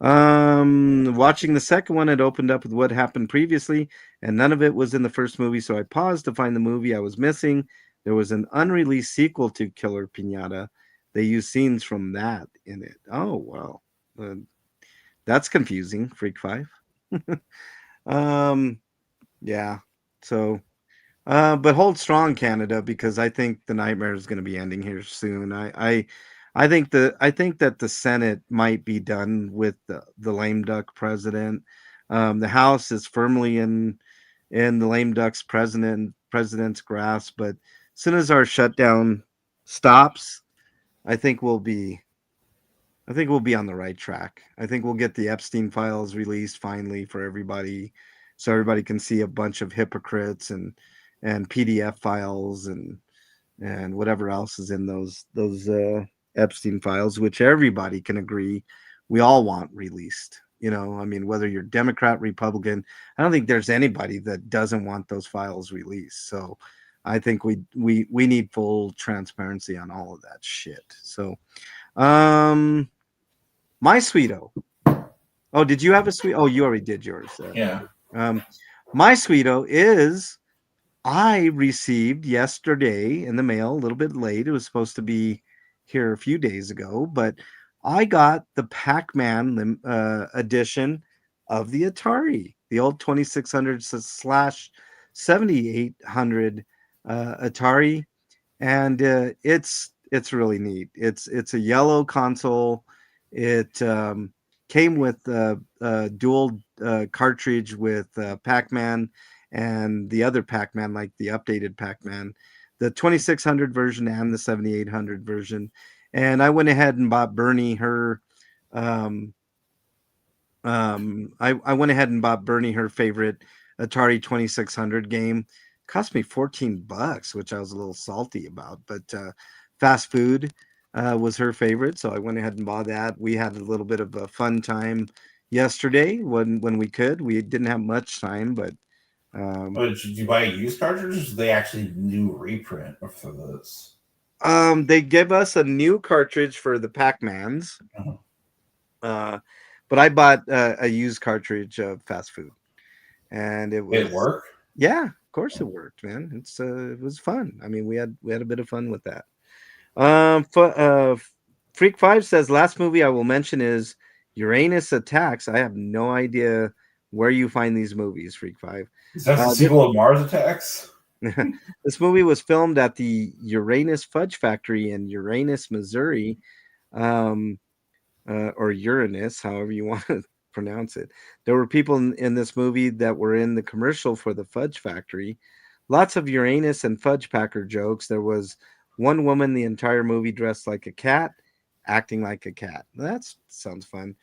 Watching the second one, it opened up with what happened previously, and none of it was in the first movie, so I paused to find the movie I was missing. There was an unreleased sequel to Killer Piñata. They used scenes from that in it. Oh, well. That's confusing, Freak 5. Yeah. So, but hold strong, Canada, because I think the nightmare is going to be ending here soon. I think that the Senate might be done with the lame duck president. The House is firmly in the lame duck's president's grasp, but as soon as our shutdown stops, I think we'll be on the right track. I think we'll get the Epstein files released finally for everybody, so everybody can see a bunch of hypocrites and PDF files and whatever else is in those Epstein files, which everybody can agree we all want released. I mean, whether you're Democrat, Republican, I don't think there's anybody that doesn't want those files released. So I think we need full transparency on all of that shit. So my sweeto. Oh, did you have a sweet? Oh, you already did yours. Yeah. My sweeto is I received yesterday in the mail, a little bit late. It was supposed to be here a few days ago, but I got the Pac-Man edition of the Atari, the old 2600 slash 7800 Atari, and it's really neat. It's a yellow console. It came with a dual cartridge with Pac-Man and the other Pac-Man, like the updated Pac-Man, the 2600 version and the 7800 version. And I went ahead and bought Bernie her. I went ahead and bought Bernie her favorite Atari 2600 game. Cost me $14, which I was a little salty about. But Fast Food was her favorite, so I went ahead and bought that. We had a little bit of a fun time yesterday when we could. We didn't have much time, but did you buy a used cartridge? Or did they actually new reprint for this? They give us a new cartridge for the Pac-Mans, but I bought a used cartridge of Fast Food, and it work. Yeah, of course it worked, man. It was fun. I mean, we had a bit of fun with that. Freak 5 says last movie I will mention is Uranus Attacks. I have no idea where you find these movies, Freak Five. Is that the sequel of Mars Attacks? This movie was filmed at the Uranus Fudge Factory in Uranus, Missouri, um, or Uranus, however you want to pronounce it. There were people in this movie that were in the commercial for the Fudge Factory. Lots of Uranus and Fudge Packer jokes. There was one woman the entire movie dressed like a cat, acting like a cat. That sounds fun.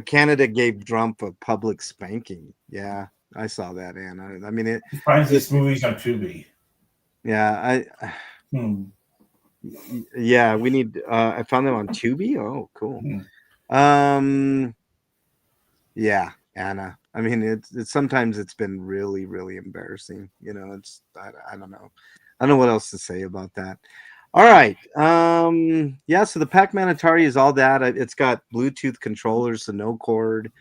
Canada gave Trump a public spanking. Yeah, I saw that, Anna. I mean, He finds these movies on Tubi. yeah, yeah, we need. I found them on Tubi. Oh, cool. Yeah, Anna. I mean, it's sometimes it's been really, really embarrassing. You know, I don't know. I don't know what else to say about that. All right. Yeah, so the Pac-Man Atari is all that. It's got Bluetooth controllers, so no cord.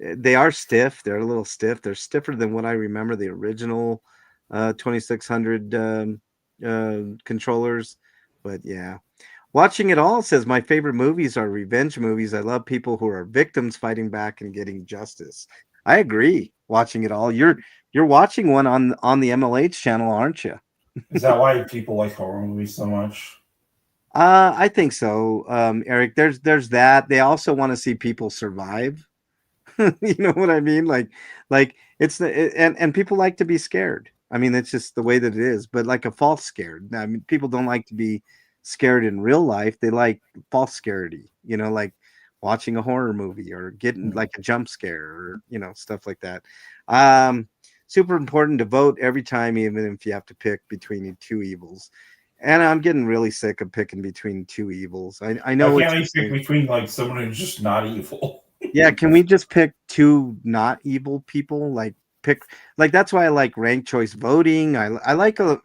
They are stiff. They're a little stiff. They're stiffer than what I remember the original 2600 controllers. But yeah. Watching it all says my favorite movies are revenge movies. I love people who are victims fighting back and getting justice. I agree. Watching it all. You're watching one on the MLH channel, aren't you? Is that why people like horror movies so much? I think so, Eric. There's that. They also want to see people survive. You know what I mean? Like it's and people like to be scared. I mean, it's just the way that it is. But like a false scared. I mean, people don't like to be scared in real life. They like false scaredy. You know, like watching a horror movie or getting like a jump scare or stuff like that. Super important to vote every time, even if you have to pick between two evils. And I'm getting really sick of picking between two evils. I know. Why can't we pick between like someone who's just not evil? Yeah, can we just pick two not evil people? Like that's why I like ranked choice voting. I like a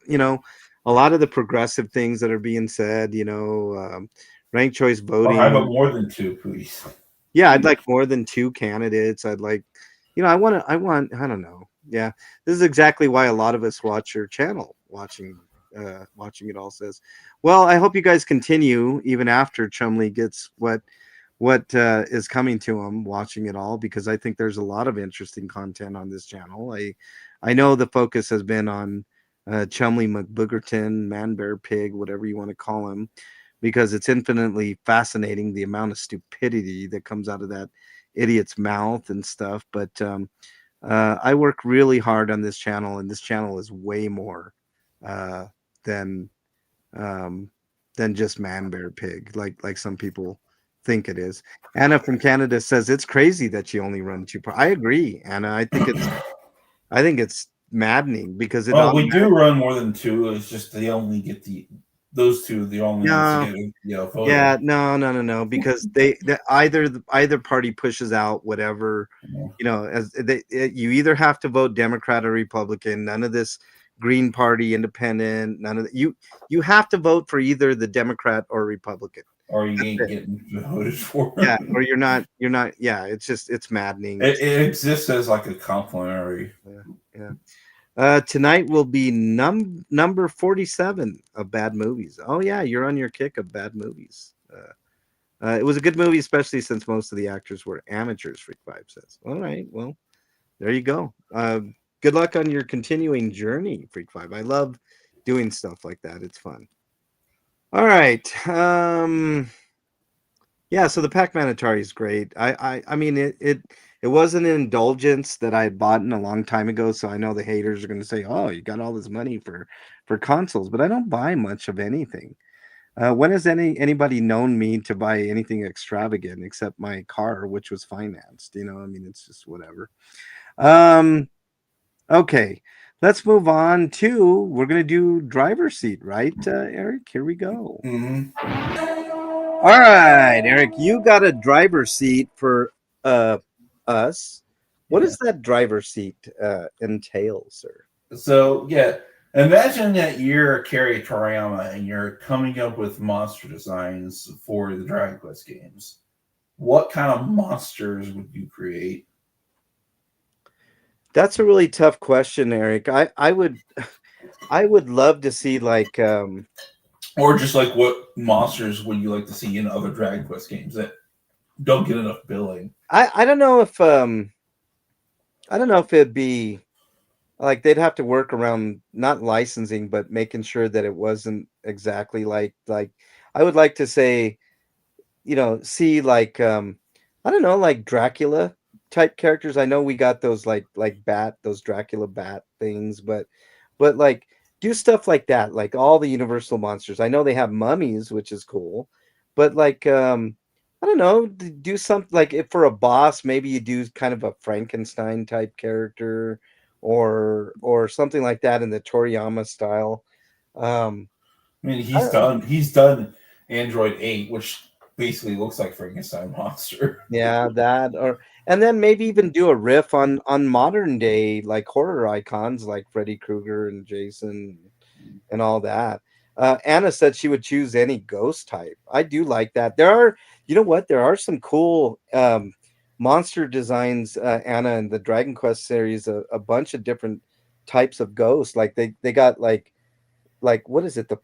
lot of the progressive things that are being said. Ranked choice voting. How about more than two, please? Yeah, I'd like more than two candidates. I'd like, I want. I don't know. Yeah, this is exactly why a lot of us watch your channel. Watching it all says. Well, I hope you guys continue even after Chumley gets what is coming to him watching it all, because I think there's a lot of interesting content on this channel. I know the focus has been on Chumley McBoogerton, Man Bear Pig, whatever you want to call him, because it's infinitely fascinating the amount of stupidity that comes out of that idiot's mouth and stuff. But I work really hard on this channel, and this channel is way more than just Man Bear Pig, like some people think it is. Anna from Canada says it's crazy that you only run two. I agree, Anna. I think it's maddening because we do run more than two. It's just they only get those two. The only ones to get voted. Yeah, no, because they either party pushes out whatever. As you either have to vote Democrat or Republican. None of this Green Party, Independent. None of that. You have to vote for either the Democrat or Republican. Or you ain't getting voted for. Yeah, or you're not. Yeah, it's maddening. It exists as like a complimentary. Yeah. Tonight will be number 47 of bad movies. Oh yeah, you're on your kick of bad movies. It was a good movie, especially since most of the actors were amateurs. Freak Five says. All right, well, there you go. Good luck on your continuing journey, Freak Five. I love doing stuff like that. It's fun. All right. Yeah, so the Pac-Man Atari is great. I mean it was an indulgence that I had bought in a long time ago, so I know the haters are going to say, "Oh, you got all this money for consoles," but I don't buy much of anything. When has anybody known me to buy anything extravagant except my car, which was financed? I mean, it's just whatever. Okay. Let's move on to, we're going to do driver's seat, right, Eric? Here we go. Mm-hmm. All right, Eric, you got a driver's seat for us. What does that driver's seat entail, sir? So, yeah, imagine that you're Kerry Toriyama and you're coming up with monster designs for the Dragon Quest games. What kind of monsters would you create? That's a really tough question, Eric. I would love to see like or just like what monsters would you like to see in other Dragon Quest games that don't get enough billing? I don't know if I don't know if it'd be like they'd have to work around not licensing, but making sure that it wasn't exactly like I would like to say, see like I don't know, like Dracula type characters. I know we got those like bat those Dracula bat things, but like do stuff like that, like all the Universal monsters. I know they have mummies, which is cool, but like I don't know, do something like if for a boss, maybe you do kind of a Frankenstein type character or something like that in the Toriyama style. Um, I mean, I he's don't know. done Android 8, which basically looks like Frankenstein monster. Yeah, that or and then maybe even do a riff on modern day like horror icons like Freddy Krueger and Jason and all that. Anna said she would choose any ghost type. I do like that. There are, you know what? There are some cool monster designs, Anna, in the Dragon Quest series. A bunch of different types of ghosts. Like they got like what is it? The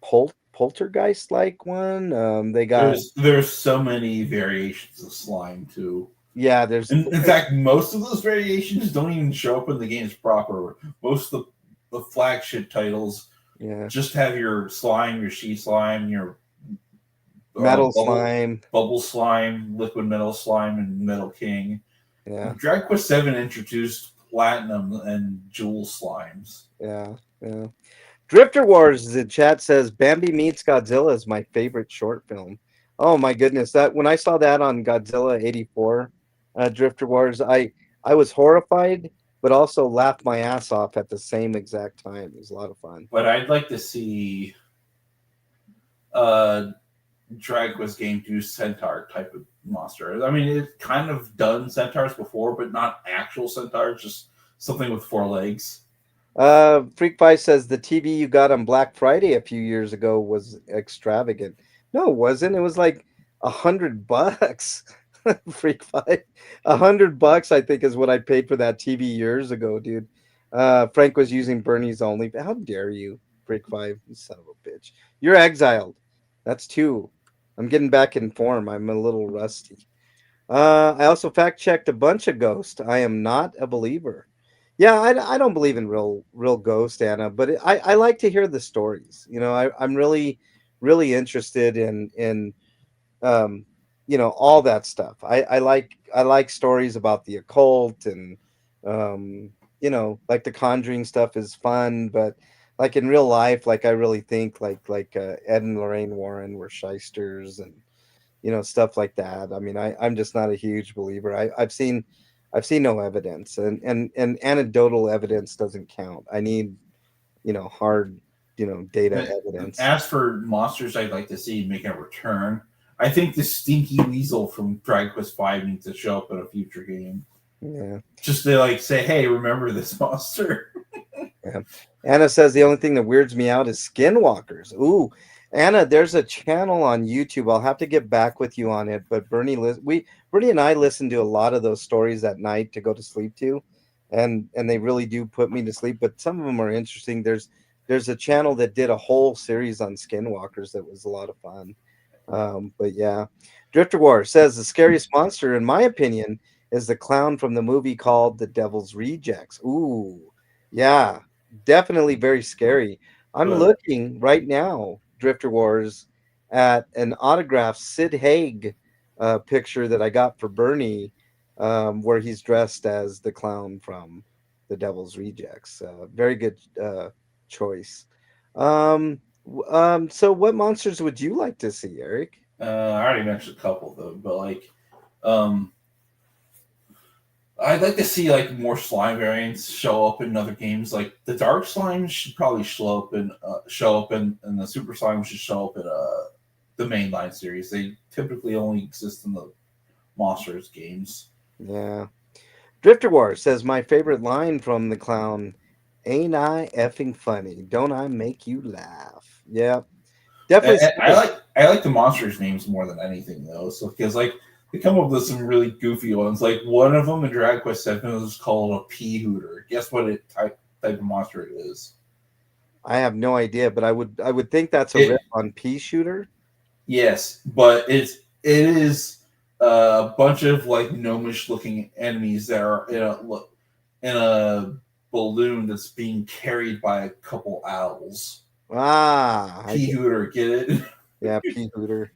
poltergeist like one. They got There's so many variations of slime too. yeah. There's In fact, most of those variations don't even show up in the games proper. Most of the flagship titles yeah just have your slime, your sheet slime, your metal bubble slime. slime, liquid metal slime, and metal king. Yeah Dragon Quest Seven introduced platinum and jewel slimes. yeah yeah. Drifter Wars, the chat says Bambi meets Godzilla is my favorite short film. Oh my goodness, that when I saw that on Godzilla 84, Drifter Wars, I was horrified but also laughed my ass off at the same exact time. It was a lot of fun. But I'd like to see uh Dragon Quest game do centaur type of monster. I mean, it's kind of done centaurs before, but not actual centaurs, just something with four legs. Freak Pie says the TV you got on Black Friday a few years ago was extravagant. No, it wasn't. It was like $100. Freak Pie, $100, I think, is what I paid for that TV years ago, dude. Frank was using Bernie's only. How dare you, Freak Five, you son of a bitch! You're exiled. That's two. I'm getting back in form. I'm a little rusty. I also fact checked a bunch of ghosts. I am not a believer. Yeah, I don't believe in real ghost, Anna, but I like to hear the stories. I'm really interested in um, all that stuff. I like stories about the occult and um, like the Conjuring stuff is fun, but like in real life, like I really think like Ed and Lorraine Warren were shysters and stuff like that. I mean, I'm just not a huge believer. I've seen no evidence, and anecdotal evidence doesn't count. I need hard data evidence. As for monsters I'd like to see making a return, I think the stinky weasel from Dragon Quest V needs to show up in a future game. Yeah. Just to like say, hey, remember this monster? Yeah. Anna says the only thing that weirds me out is skinwalkers. Ooh, Anna, there's a channel on YouTube. I'll have to get back with you on it. But Bernie and I listen to a lot of those stories at night to go to sleep to, and they really do put me to sleep. But some of them are interesting. There's a channel that did a whole series on skinwalkers that was a lot of fun. But yeah, Drifter War says the scariest monster, in my opinion, is the clown from the movie called The Devil's Rejects. Ooh, yeah, definitely very scary. I'm But looking right now, Drifter Wars, at an autographed Sid Haig picture that I got for Bernie, where he's dressed as the clown from The Devil's Rejects. Very good choice. So what monsters would you like to see, Eric? I already mentioned a couple of them, but like, um, I'd like to see like more slime variants show up in other games. Like the dark slime should probably show up and the super slime should show up in the mainline series. They typically only exist in the monsters games. Yeah. Drifter War says my favorite line from the clown, ain't I effing funny? Don't I make you laugh? Yeah. Definitely I like the monsters names more than anything though. So because like they come up with some really goofy ones. Like one of them in Dragon Quest VII was called a pea hooter. Guess what type of monster it is? I have no idea, but I would think that's a It riff on Pea Shooter. Yes, but it is a bunch of like gnomish looking enemies that are in a balloon that's being carried by a couple owls. I Pea get, Hooter, get it? yeah, Pea Hooter.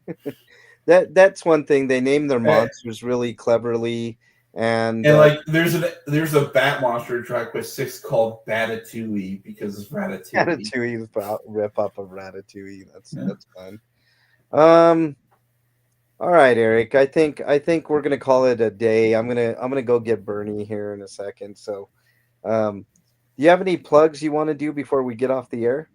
That's one thing. They name their Eh, monsters really cleverly, and And like, there's a bat monster track with 6 called Batatouille because it's Ratatouille. Ratatouille rip up of Ratatouille. Yeah. That's fun. Um, all right, Eric. I think we're gonna call it a day. I'm gonna go get Bernie here in a second. So, do you have any plugs you want to do before we get off the air?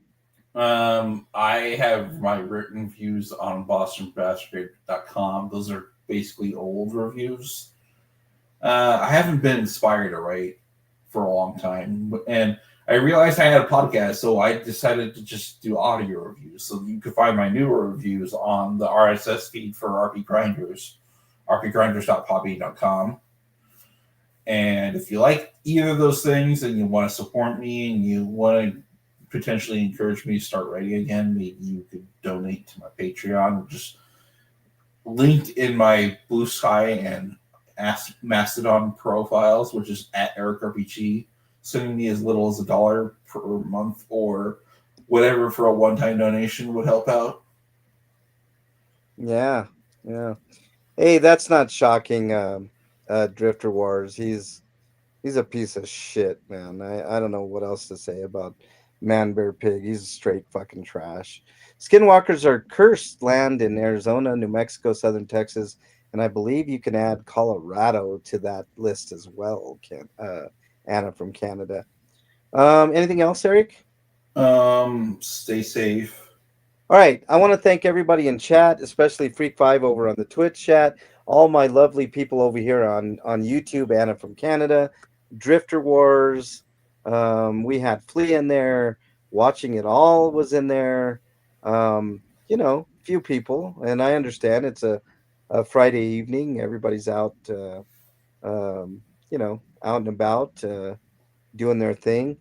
I have my written views on bostonbastard.com. Those are basically old reviews. I haven't been inspired to write for a long time, and I realized I had a podcast, so I decided to just do audio reviews. So you can find my newer reviews on the RSS feed for RP Grinders, rpgrinders.podbean.com. And if you like either of those things and you want to support me and you want to potentially encourage me to start writing again, maybe you could donate to my Patreon. Just linked in my Blue Sky and Mastodon profiles, which is at EricRPG. Sending me as little as $1 per month or whatever for a one-time donation would help out. Yeah, yeah. Hey, that's not shocking. Drifter Wars. He's a piece of shit, man. I don't know what else to say about Man Bear Pig. He's straight fucking trash. Skinwalkers are cursed land in Arizona, New Mexico, southern Texas, and I believe you can add Colorado to that list as well. Anna from Canada. Anything else, Eric? Stay safe. All right. I want to thank everybody in chat, especially Freak Five over on the Twitch chat. All my lovely people over here on YouTube. Anna from Canada, Drifter Wars. We had Flea in there. Watching It All was in there. Few people, and I understand it's a Friday evening. Everybody's out, um, out and about. Doing their thing.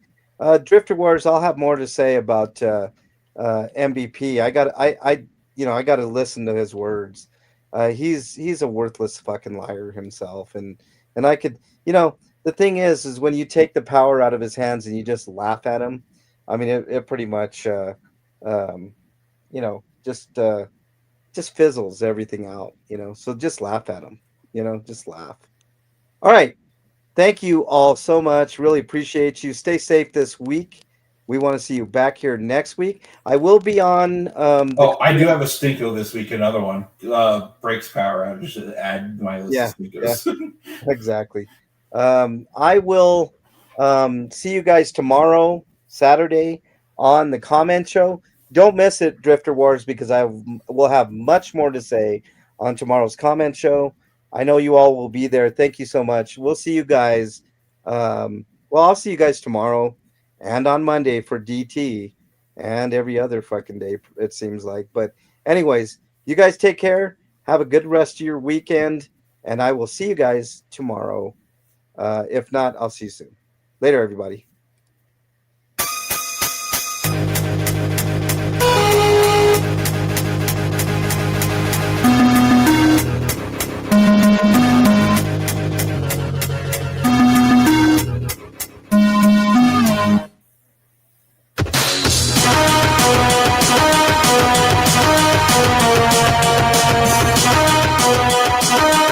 Drifter Wars, I'll have more to say about MVP. I got to listen to his words. He's a worthless fucking liar himself, and I could, the thing is when you take the power out of his hands and you just laugh at him. I mean, it pretty much, um, just fizzles everything out. So just laugh at him. Just laugh. All right. Thank you all so much. Really appreciate you. Stay safe this week. We want to see you back here next week. I will be on Oh, I do have a stinko this week. Another one. Breaks power outage to add to my list Yeah, of stinkos. exactly. I will see you guys tomorrow, Saturday, on the comment show. Don't miss it, Drifter Wars, because I will have much more to say on tomorrow's comment show. I know you all will be there. Thank you so much. We'll see you guys. I'll see you guys tomorrow and on Monday for DT and every other fucking day, it seems like. But, anyways, you guys take care. Have a good rest of your weekend, and I will see you guys tomorrow. If not, I'll see you soon. Later, everybody.